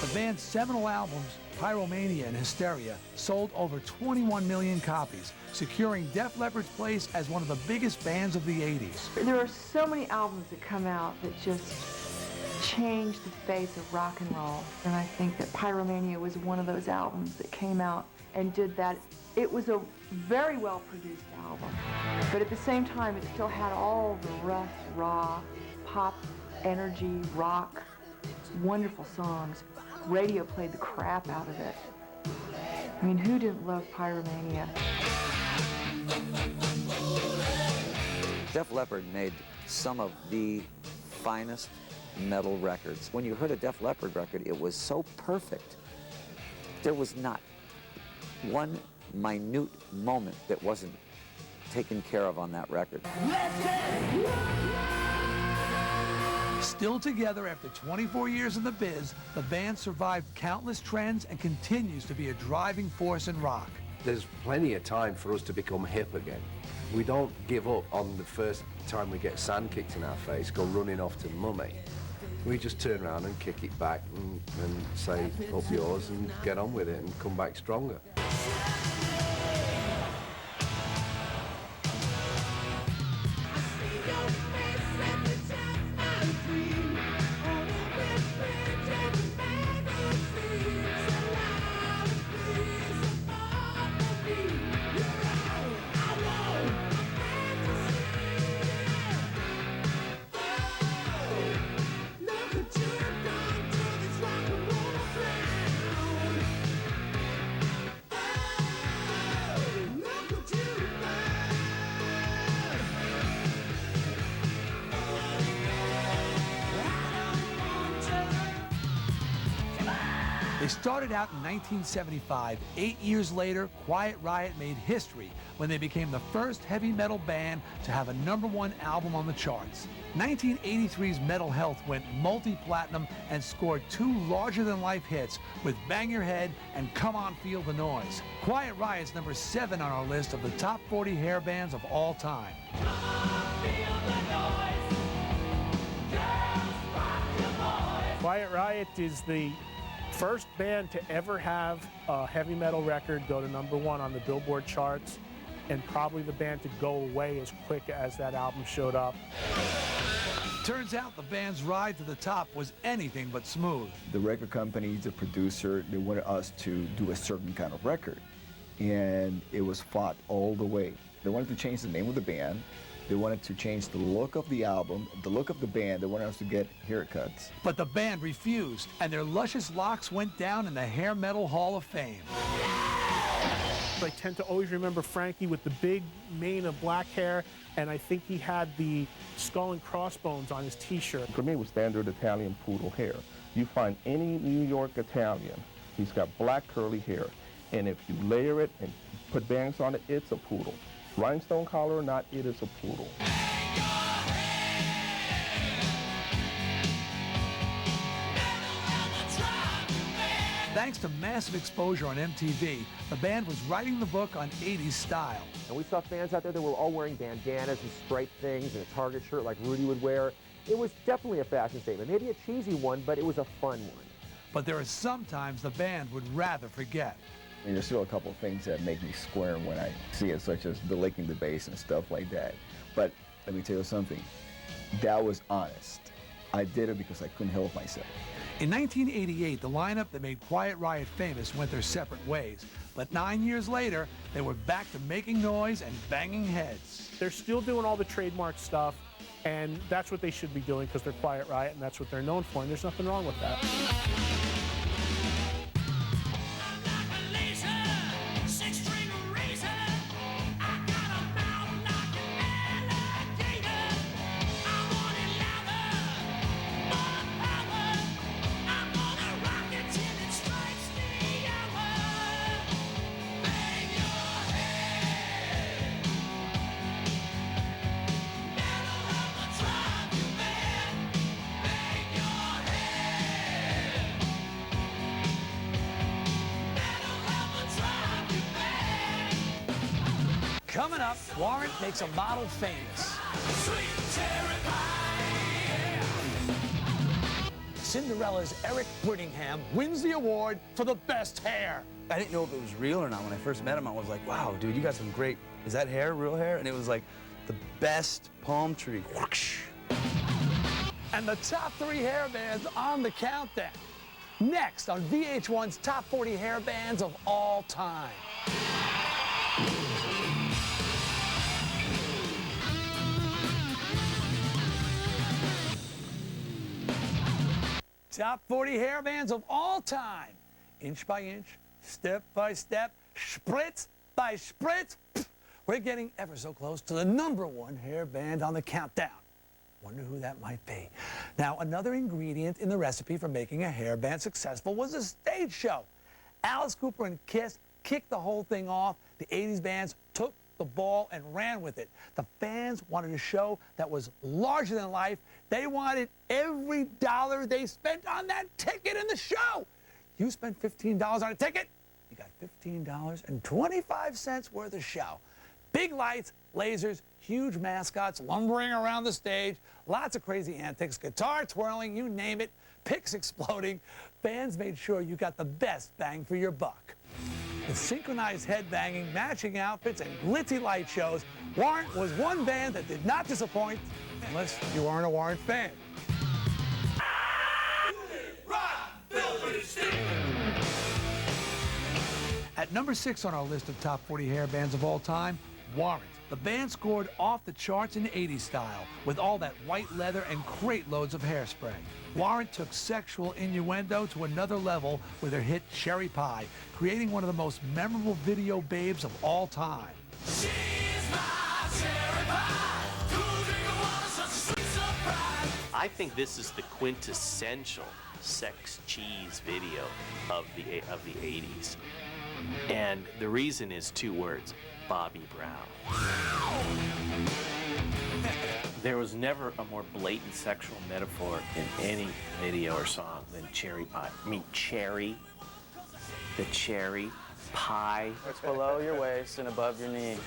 The band's seminal albums, Pyromania and Hysteria, sold over 21 million copies, securing Def Leppard's place as one of the biggest bands of the 80s. There are so many albums that come out that just changed the face of rock and roll. And I think that Pyromania was one of those albums that came out and did that. It was a very well-produced album, but at the same time, it still had all the rough, raw, pop, energy, rock, wonderful songs. Radio played the crap out of it. I mean, who didn't love Pyromania? Def Leppard made some of the finest metal records. When you heard a Def Leppard record, it was so perfect. There was not one minute moment that wasn't taken care of on that record. Still together after 24 years in the biz, the band survived countless trends and continues to be a driving force in rock. There's plenty of time for us to become hip again. We don't give up on the first time we get sand kicked in our face, go running off to mummy. We just turn around and kick it back and say, up yours, and get on with it and come back stronger. They started out in 1975. 8 years later, Quiet Riot made history when they became the first heavy metal band to have a #1 album on the charts. 1983's Metal Health went multi-platinum and scored 2 larger-than-life hits with Bang Your Head and Come On Feel the Noise. Quiet Riot's #7 on our list of the top 40 hair bands of all time. Quiet Riot is the first band to ever have a heavy metal record go to #1 on the Billboard charts, and probably the band to go away as quick as that album showed up. Turns out the band's ride to the top was anything but smooth. The record company, the producer, they wanted us to do a certain kind of record, and it was fought all the way. They wanted to change the name of the band. They wanted to change the look of the album, the look of the band. They wanted us to get haircuts. But the band refused, and their luscious locks went down in the Hair Metal Hall of Fame. I tend to always remember Frankie with the big mane of black hair, and I think he had the skull and crossbones on his t-shirt. For me, it was standard Italian poodle hair. You find any New York Italian, he's got black curly hair, and if you layer it and put bangs on it, it's a poodle. Rhinestone collar or not, it is a poodle. Thanks to massive exposure on MTV, the band was writing the book on 80s style. And we saw fans out there that were all wearing bandanas and striped things and a Target shirt like Rudy would wear. It was definitely a fashion statement, maybe a cheesy one, but it was a fun one. But there are sometimes the band would rather forget. And there's still a couple of things that make me squirm when I see it, such as the licking the bass and stuff like that. But let me tell you something, that was honest. I did it because I couldn't help myself. In 1988, the lineup that made Quiet Riot famous went their separate ways. But 9 years later, they were back to making noise and banging heads. They're still doing all the trademark stuff, and that's what they should be doing because they're Quiet Riot and that's what they're known for, and there's nothing wrong with that. up, Warrant makes a model famous. Cinderella's Eric Brittingham wins the award for the best hair. I didn't know if it was real or not. When I first met him, I was like, wow, dude, you got some great, is that hair, real hair? And it was like the best palm tree. Whoosh. And the top 3 hair bands on the countdown. Next on VH1's Top 40 Hair Bands of All Time. Top 40 hair bands of all time. Inch by inch, step by step, spritz by spritz. We're getting ever so close to the #1 hair band on the countdown. Wonder who that might be. Now, another ingredient in the recipe for making a hair band successful was a stage show. Alice Cooper and Kiss kicked the whole thing off. The 80s bands took the ball and ran with it. The fans wanted a show that was larger than life. They wanted every dollar they spent on that ticket in the show. You spent $15 on a ticket, you got $15.25 worth of show. Big lights, lasers, huge mascots lumbering around the stage, lots of crazy antics, guitar twirling, you name it, picks exploding. Fans made sure you got the best bang for your buck. With synchronized headbanging, matching outfits, and glitzy light shows, Warrant was one band that did not disappoint, unless you weren't a Warrant fan. At #6 on our list of top 40 hair bands of all time, Warrant. The band scored off the charts in the 80s style, with all that white leather and crate loads of hairspray. Warrant took sexual innuendo to another level with their hit Cherry Pie, creating one of the most memorable video babes of all time. She's my cherry pie, cool drink of water, such a sweet surprise. I think this is the quintessential sex cheese video of the 80s. And the reason is 2 words, Bobby Brown. There was never a more blatant sexual metaphor in any video or song than cherry pie. I mean, cherry, the cherry pie. It's below your waist and above your knee.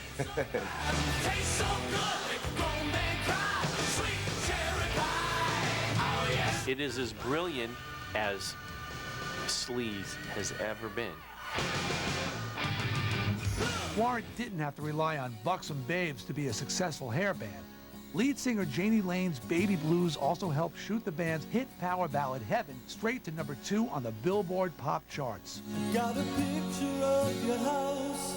It is as brilliant as sleaze has ever been. Warrant didn't have to rely on buxom babes to be a successful hair band. Lead singer Janie Lane's Baby Blues also helped shoot the band's hit power ballad Heaven straight to #2 on the Billboard pop charts. Got a picture of your house,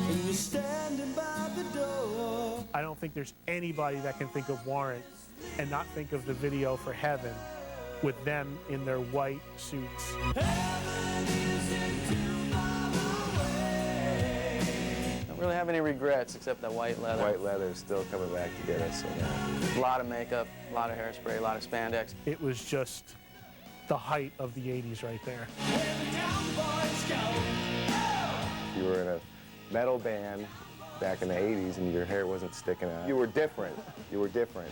and you're standing by the door. I don't think there's anybody that can think of Warrant and not think of the video for Heaven with them in their white suits. Don't really have any regrets except that white leather. White leather is still coming back to get us. So A lot of makeup, a lot of hairspray, a lot of spandex. It was just the height of the 80s right there. you were in a metal band back in the 80s and your hair wasn't sticking out. You were different. You were different.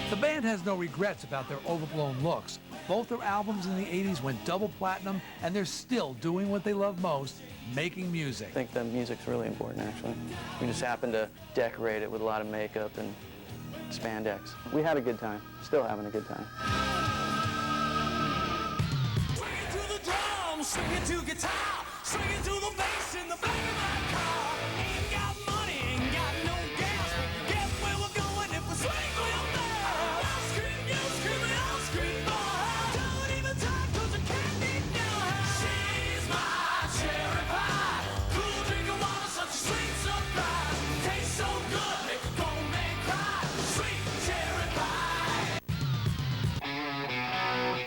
The band has no regrets about their overblown looks. Both their albums in the 80s went double platinum, and they're still doing what they love most, making music. I think the music's really important, actually. We just happened to decorate it with a lot of makeup and spandex. We had a good time, still having a good time. Swinging to the drum, swinging to guitar, swinging to the bass in the back of my car. Ain't got money, ain't got no gas, but guess where we're going if we swing real fast. I'll scream, you scream, and I'll scream for her. Don't even talk, 'cause I can't ignore her. She's my cherry pie, cool drink of water, such a sweet surprise. Tastes so good, make a grown man cry. Sweet cherry pie.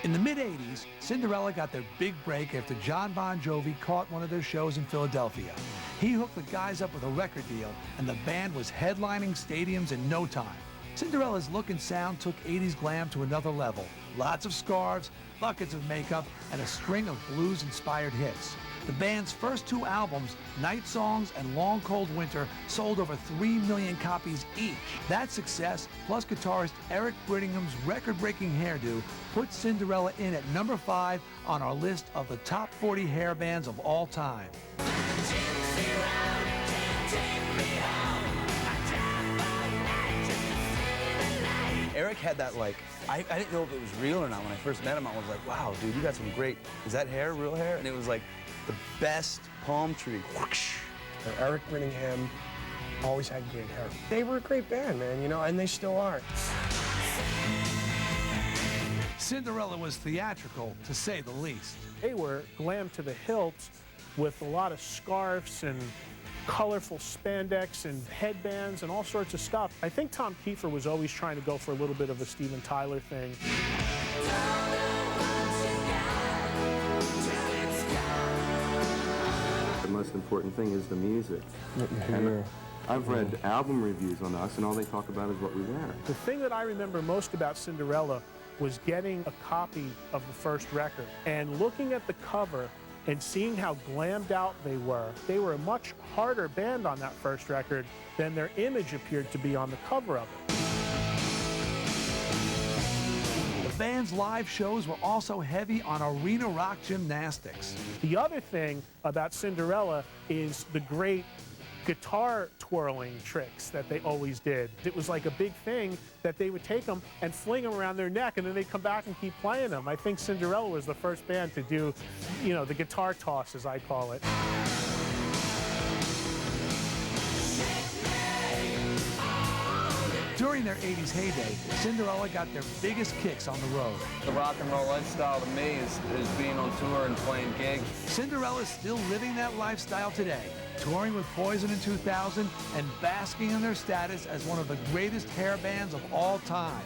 In the mid-'80s, Cinderella got their big break after John Bon Jovi caught one of their shows in Philadelphia. He hooked the guys up with a record deal, and the band was headlining stadiums in no time. Cinderella's look and sound took 80s glam to another level. Lots of scarves, buckets of makeup, and a string of blues-inspired hits. The band's first two albums, Night Songs and Long Cold Winter, sold over 3 million copies each. That success, plus guitarist Eric Brittingham's record-breaking hairdo, put Cinderella in at number 5 on our list of the top 40 hair bands of all time. Gypsy Eric had that, like, I didn't know if it was real or not. When I first met him, I was like, wow, dude, you got some great, is that hair, real hair? And it was like the best palm tree. Whoosh. Eric Brittingham always had great hair. They were a great band, man, you know, and they still are. Cinderella was theatrical, to say the least. They were glam to the hilt with a lot of scarves and colorful spandex and headbands and all sorts of stuff. I think Tom Kiefer was always trying to go for a little bit of a Steven Tyler thing. The most important thing is the music. And I've read album reviews on us, and all they talk about is what we wear. The thing that I remember most about Cinderella was getting a copy of the first record and looking at the cover and seeing how glammed out they were. They were a much harder band on that first record than their image appeared to be on the cover of it. The band's live shows were also heavy on arena rock gymnastics. The other thing about Cinderella is the great guitar twirling tricks that they always did. It was like a big thing that they would take them and fling them around their neck, and then they'd come back and keep playing them. I think Cinderella was the first band to do, you know, the guitar toss, as I call it. During their 80s heyday, Cinderella got their biggest kicks on the road. The rock and roll lifestyle to me is being on tour and playing gigs. Cinderella's still living that lifestyle today, touring with Poison in 2000 and basking in their status as one of the greatest hair bands of all time.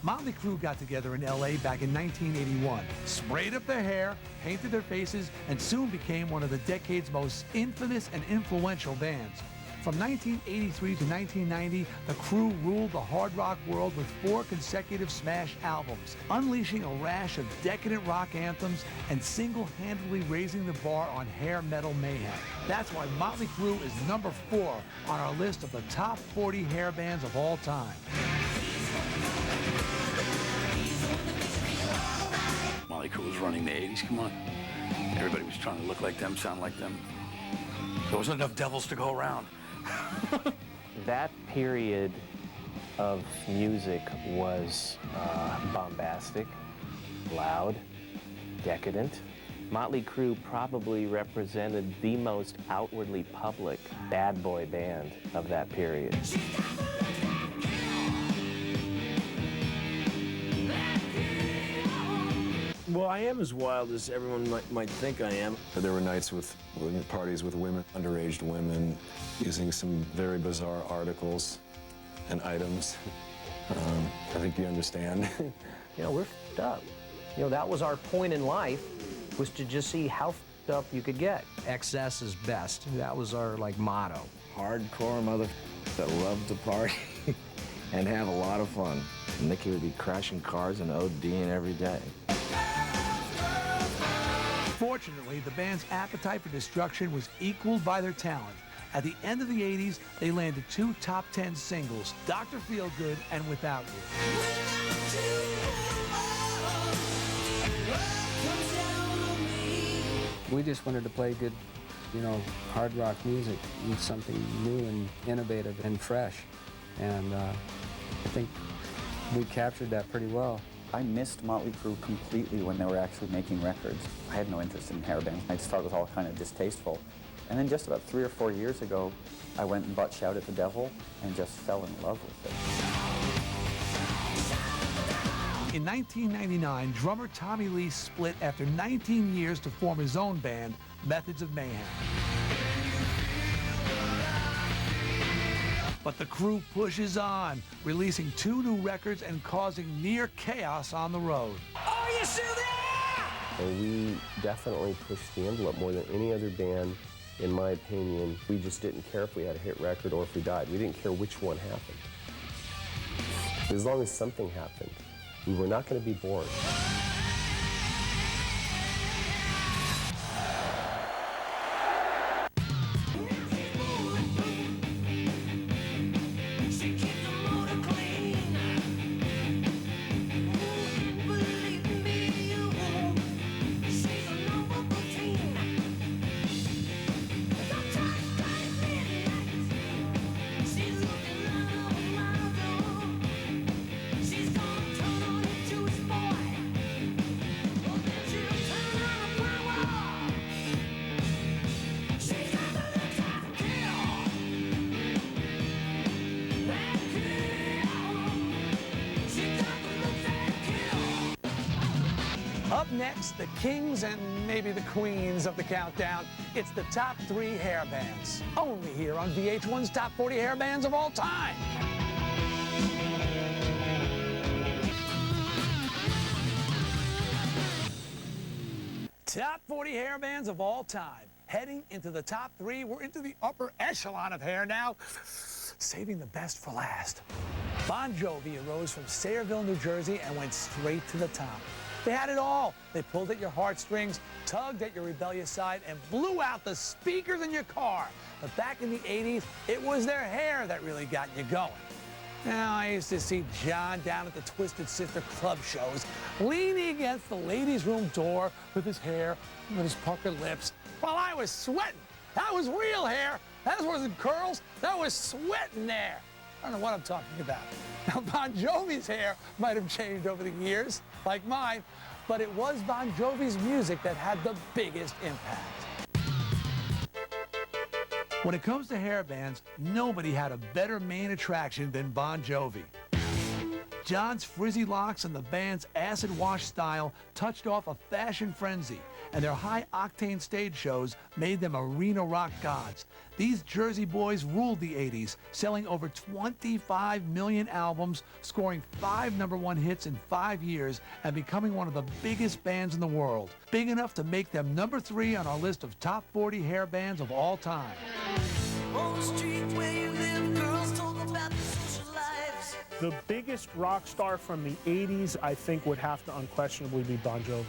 Motley Crue got together in LA back in 1981, sprayed up their hair, painted their faces, and soon became one of the decade's most infamous and influential bands. From 1983 to 1990, the Crue ruled the hard rock world with 4 consecutive smash albums, unleashing a rash of decadent rock anthems and single-handedly raising the bar on hair metal mayhem. That's why Motley Crue is number 4 on our list of the top 40 hair bands of all time. Motley Crue was running the 80s, come on. Everybody was trying to look like them, sound like them. There wasn't enough devils to go around. That period of music was bombastic, loud, decadent. Motley Crue probably represented the most outwardly public bad boy band of that period. Well, I am as wild as everyone might think I am. There were nights with parties with women, underage women, using some very bizarre articles and items. I think you understand. You know, we're f***ed up. You know, that was our point in life, was to just see how f***ed up you could get. Excess is best. That was our, like, motto. Hardcore mother that loved to party and have a lot of fun. Nicky would be crashing cars and ODing every day. Fortunately, the band's appetite for destruction was equaled by their talent. At the end of the 80s, they landed 2 top 10 singles, Dr. Feelgood and Without You. We just wanted to play good, you know, hard rock music, and something new and innovative and fresh. And I think we captured that pretty well. I missed Motley Crue completely when they were actually making records. I had no interest in hair bands. I just thought it was all kind of distasteful. And then just about 3 or 4 years ago, I went and bought Shout at the Devil and just fell in love with it. In 1999, drummer Tommy Lee split after 19 years to form his own band, Methods of Mayhem. But the Crue pushes on, releasing 2 new records and causing near chaos on the road. Are you still there? And we definitely pushed the envelope more than any other band In my opinion, we just didn't care if we had a hit record or if we died. We didn't care which one happened. As long as something happened, we were not going to be bored. Up next, the kings and maybe the queens of the countdown. It's the top 3 hair bands. Only here on VH1's Top 40 Hair Bands of All Time. Top 40 hair bands of all time. Heading into the top 3, we're into the upper echelon of hair now. Saving the best for last. Bon Jovi arose from Sayreville, New Jersey and went straight to the top. They had it all. They pulled at your heartstrings, tugged at your rebellious side, and blew out the speakers in your car. But back in the 80s, it was their hair that really got you going. Now, I used to see John down at the Twisted Sister club shows, leaning against the ladies' room door with his hair, with his puckered lips, while I was sweating. That was real hair. That wasn't curls. That was sweat in there. I don't know what I'm talking about. Now, Bon Jovi's hair might have changed over the years, like mine, but it was Bon Jovi's music that had the biggest impact. When it comes to hair bands, nobody had a better main attraction than Bon Jovi. John's frizzy locks and the band's acid wash style touched off a fashion frenzy, and their high-octane stage shows made them arena rock gods. These Jersey boys ruled the 80s, selling over 25 million albums, scoring 5 #1 hits in 5 years, and becoming one of the biggest bands in the world. Big enough to make them #3 on our list of top 40 hair bands of all time. On the street where you live, girls talk about the social lives. The biggest rock star from the 80s, I think, would have to unquestionably be Bon Jovi.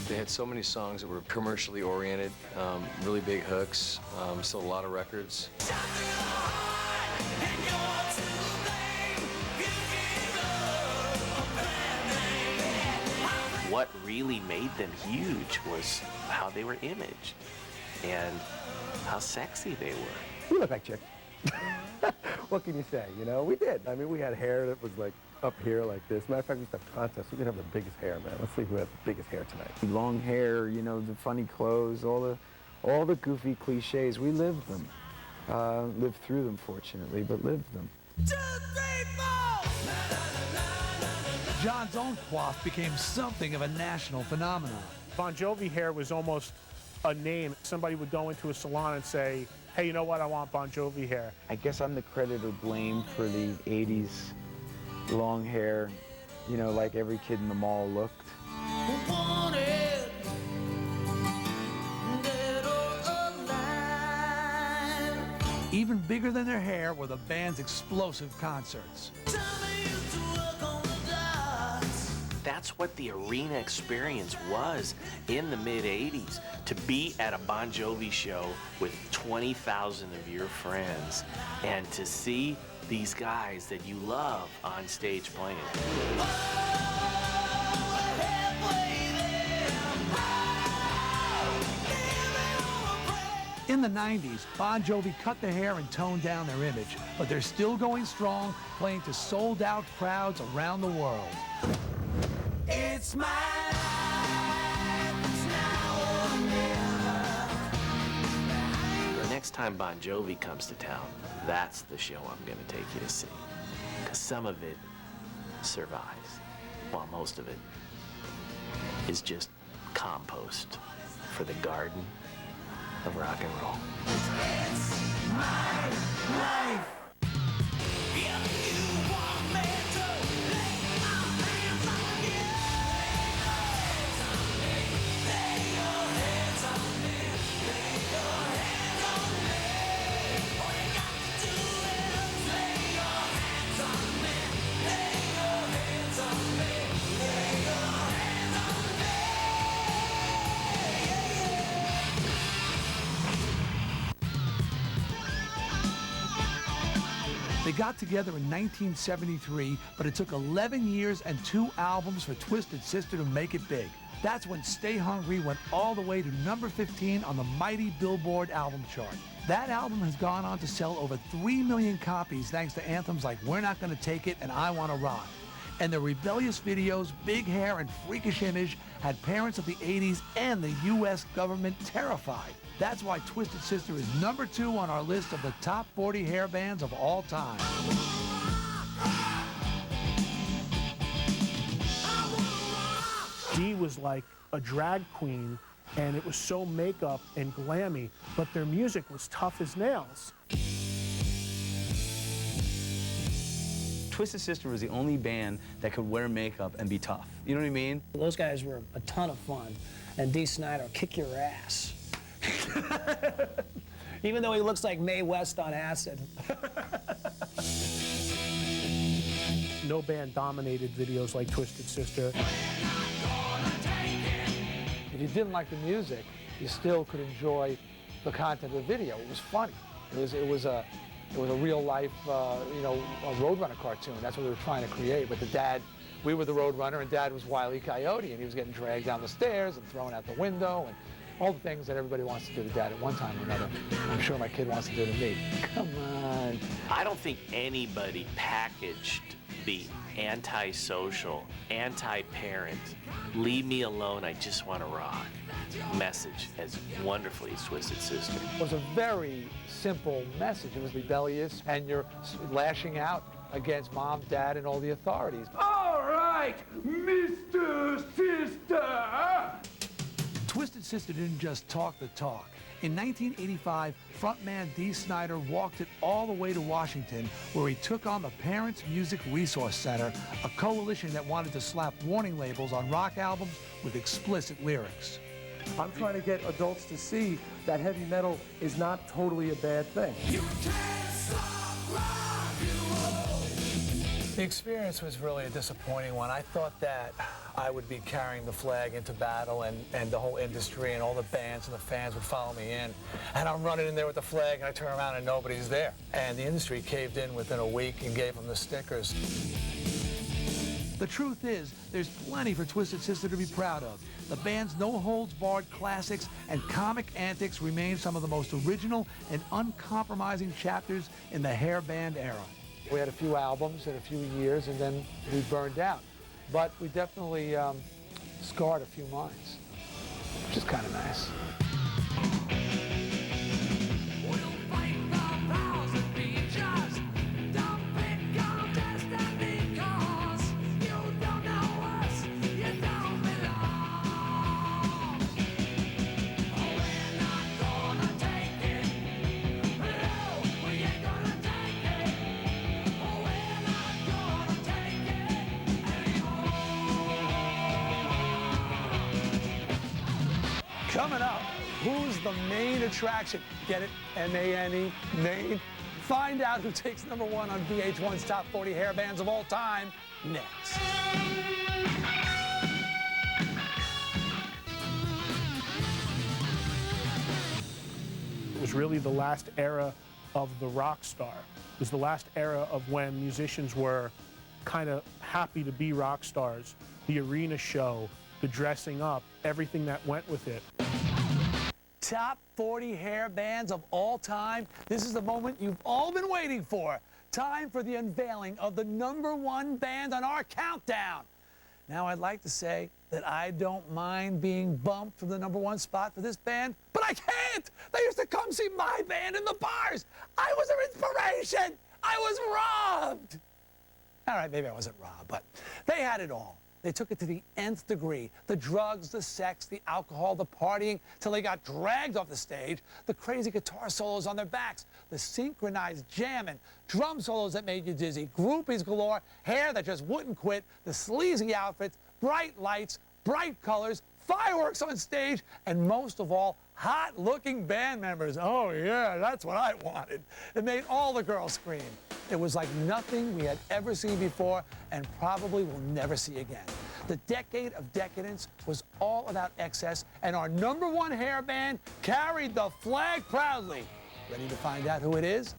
They had so many songs that were commercially oriented, really big hooks, sold a lot of records. What really made them huge was how they were imaged and how sexy they were. We look like chicks. What can you say? You know, we did. I mean, we had hair that was like up here like this. Matter of fact, we used to have contests. We could have the biggest hair, man. Let's see who had the biggest hair tonight. Long hair, you know, the funny clothes, all the goofy cliches. We lived them. Lived through them, fortunately, but lived them. 2, 3, 4. John's own coif became something of a national phenomenon. Bon Jovi hair was almost a name. Somebody would go into a salon and say, hey, you know what, I want Bon Jovi hair. I guess I'm the credit or blame for the 80s long hair, you know, like every kid in the mall looked. Wanted, dead or alive. Even bigger than their hair were the band's explosive concerts. That's what the arena experience was in the mid-'80s. To be at a Bon Jovi show with 20,000 of your friends and to see these guys that you love on stage playing. In the 90s, Bon Jovi cut their hair and toned down their image, but they're still going strong, playing to sold-out crowds around the world. It's my life, it's now or never. The next time Bon Jovi comes to town, that's the show I'm going to take you to see. Because some of it survives, while most of it is just compost for the garden of rock and roll. It's my life. They got together in 1973, but it took 11 years and 2 albums for Twisted Sister to make it big. That's when Stay Hungry went all the way to number 15 on the mighty Billboard album chart. That album has gone on to sell over 3 million copies thanks to anthems like We're Not Gonna Take It and I Wanna Rock. And the rebellious videos, big hair and freakish image had parents of the 80s and the U.S. government terrified. That's why Twisted Sister is number 2 on our list of the top 40 hair bands of all time. Dee was like a drag queen, and it was so makeup and glammy, but their music was tough as nails. Twisted Sister was the only band that could wear makeup and be tough. You know what I mean? Those guys were a ton of fun, and Dee Snider kick your ass. Even though he looks like Mae West on acid. No band dominated videos like Twisted Sister. If you didn't like the music, you still could enjoy the content of the video. It was funny. It was a real life, you know, a Roadrunner cartoon. That's what we were trying to create. But the dad, we were the Roadrunner, and Dad was Wile E. Coyote, and he was getting dragged down the stairs and thrown out the window, and all the things that everybody wants to do to Dad at one time or another. I'm sure my kid wants to do to me. Come on. I don't think anybody packaged the antisocial, anti-parent, leave me alone, I just want to rock message as wonderfully as Twisted Sister. It was a very simple message. It was rebellious, and you're lashing out against Mom, Dad, and all the authorities. All right, Mr. Sister! Twisted Sister didn't just talk the talk. In 1985, frontman Dee Snider walked it all the way to Washington, where he took on the Parents Music Resource Center, a coalition that wanted to slap warning labels on rock albums with explicit lyrics. I'm trying to get adults to see that heavy metal is not totally a bad thing. The experience was really a disappointing one. I thought that I would be carrying the flag into battle, and the whole industry and all the bands and the fans would follow me in. And I'm running in there with the flag, and I turn around and nobody's there. And the industry caved in within a week and gave them the stickers. The truth is, there's plenty for Twisted Sister to be proud of. The band's no-holds-barred classics and comic antics remain some of the most original and uncompromising chapters in the hair band era. We had a few albums in a few years, and then we burned out. But we definitely scarred a few minds, which is kind of nice. Coming up, who's the main attraction? Get it? M-A-N-E, main. Find out who takes #1 on VH1's Top 40 Hair Bands of All Time next. It was really the last era of the rock star. It was the last era of when musicians were kind of happy to be rock stars. The arena show, the dressing up, everything that went with it. Top 40 hair bands of all time. This is the moment you've all been waiting for. Time for the unveiling of the #1 band on our countdown. Now, I'd like to say that I don't mind being bumped from the #1 spot for this band, but I can't. They used to come see my band in the bars. I was their inspiration. I was robbed. All right, maybe I wasn't robbed, but they had it all. They took it to the nth degree. The drugs, the sex, the alcohol, the partying, till they got dragged off the stage, the crazy guitar solos on their backs, the synchronized jamming, drum solos that made you dizzy, groupies galore, hair that just wouldn't quit, the sleazy outfits, bright lights, bright colors, fireworks on stage, and most of all, hot-looking band members. Oh, yeah, that's what I wanted. It made all the girls scream. It was like nothing we had ever seen before and probably will never see again. The decade of decadence was all about excess, and our #1 hair band carried the flag proudly. Ready to find out who it is?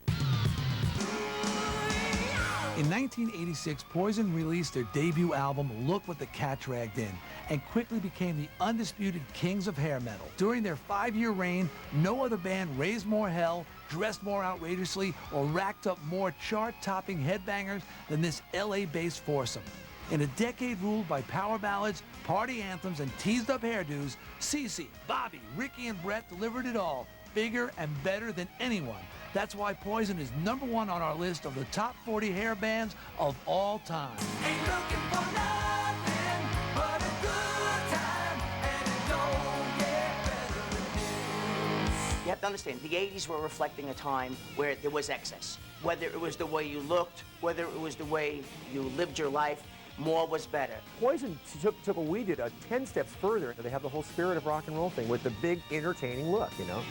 In 1986, Poison released their debut album, Look What the Cat Dragged In, and quickly became the undisputed kings of hair metal. During their 5-year reign, no other band raised more hell, dressed more outrageously, or racked up more chart-topping headbangers than this LA-based foursome. In a decade ruled by power ballads, party anthems, and teased-up hairdos, Cece, Bobby, Ricky, and Brett delivered it all, bigger and better than anyone. That's why Poison is #1 on our list of the top 40 hair bands of all time. Ain't looking for nothing but a good time, and it don't get better than this. You have to understand, the 80s were reflecting a time where there was excess. Whether it was the way you looked, whether it was the way you lived your life, more was better. Poison took what we did 10 steps further. They have the whole spirit of rock and roll thing with the big entertaining look, you know?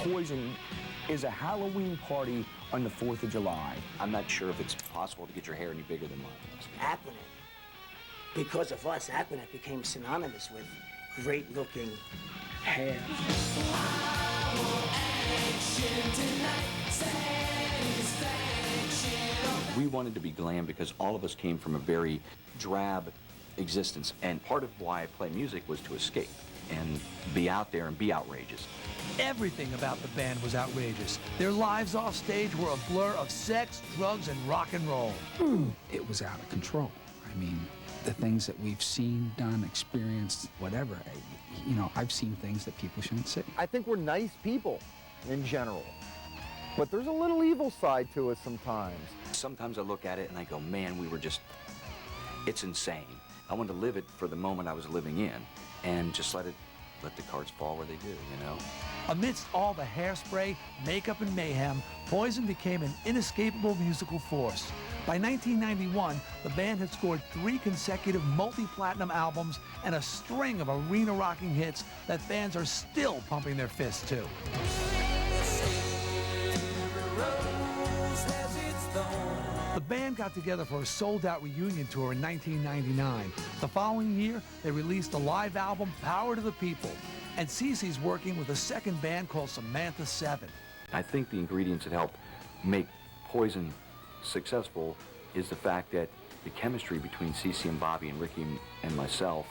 Poison is a Halloween party on the 4th of July. I'm not sure if it's possible to get your hair any bigger than mine is. Aquanet, because of us, Aquanet became synonymous with great-looking hair. We wanted to be glam because all of us came from a very drab existence, and part of why I play music was to escape and be out there and be outrageous. Everything about the band was outrageous. Their lives off stage were a blur of sex, drugs, and rock and roll. It was out of control. I mean, the things that we've seen, done, experienced, whatever, you know, I've seen things that people shouldn't see. I think we're nice people in general, but there's a little evil side to us sometimes. Sometimes I look at it and I go, man, it's insane. I wanted to live it for the moment I was living in and just let the cards fall where they do, you know? Amidst all the hairspray, makeup, and mayhem, Poison became an inescapable musical force. By 1991, the band had scored 3 consecutive multi-platinum albums and a string of arena-rocking hits that fans are still pumping their fists to. The band got together for a sold-out reunion tour in 1999. The following year, they released the live album Power to the People. And Cece's working with a second band called Samantha 7. I think the ingredients that help make Poison successful is the fact that the chemistry between Cece and Bobby and Ricky and myself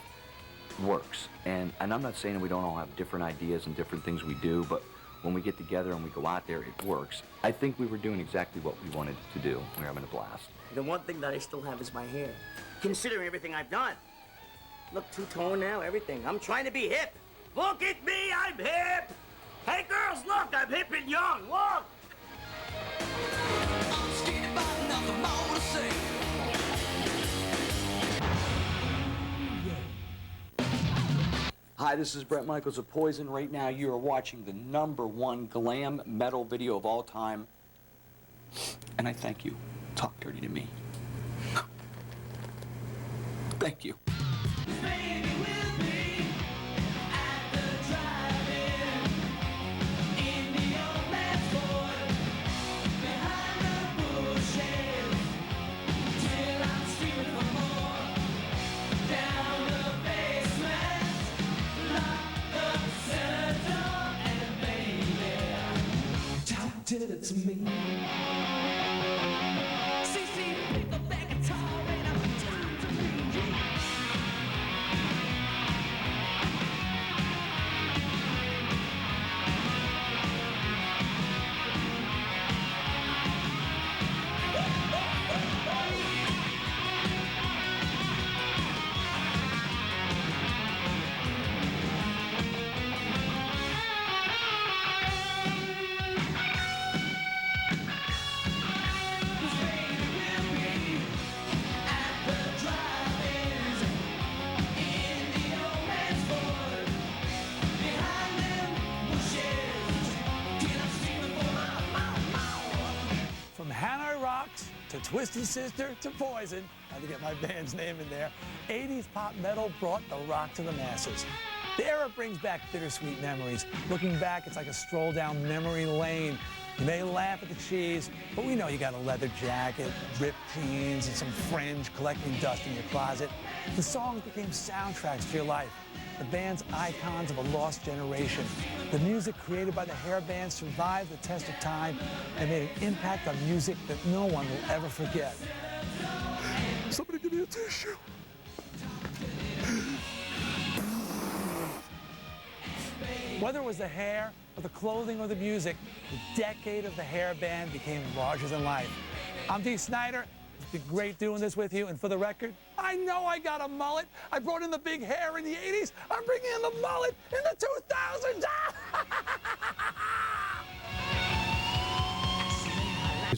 works. And I'm not saying we don't all have different ideas and different things we do, but when we get together and we go out there, it works. I think we were doing exactly what we wanted to do. We were having a blast. The one thing that I still have is my hair. Considering everything I've done. Look, two-tone now, everything. I'm trying to be hip. Look at me, I'm hip! Hey girls, look, I'm hip and young, look! I'm skinny, but nothing more to say. Hi, this is Brett Michaels of Poison. Right now, you are watching the #1 glam metal video of all time. And I thank you. Talk dirty to me. Thank you. Did it to me. CC, pick up that guitar and I'm time to read you. From Hanoi Rocks to Twisted Sister to Poison, I had to get my band's name in there, 80s pop metal brought the rock to the masses. The era brings back bittersweet memories. Looking back, it's like a stroll down memory lane. You may laugh at the cheese, but we know you got a leather jacket, ripped jeans, and some fringe collecting dust in your closet. The songs became soundtracks to your life. The band's icons of a lost generation. The music created by the hair band survived the test of time and made an impact on music that no one will ever forget. Somebody give me a tissue. Whether it was the hair, or the clothing, or the music, the decade of the hair band became larger than life. I'm Dee Snider. It's been great doing this with you, and for the record, I know I got a mullet. I brought in the big hair in the 80s. I'm bringing in the mullet in the 2000s.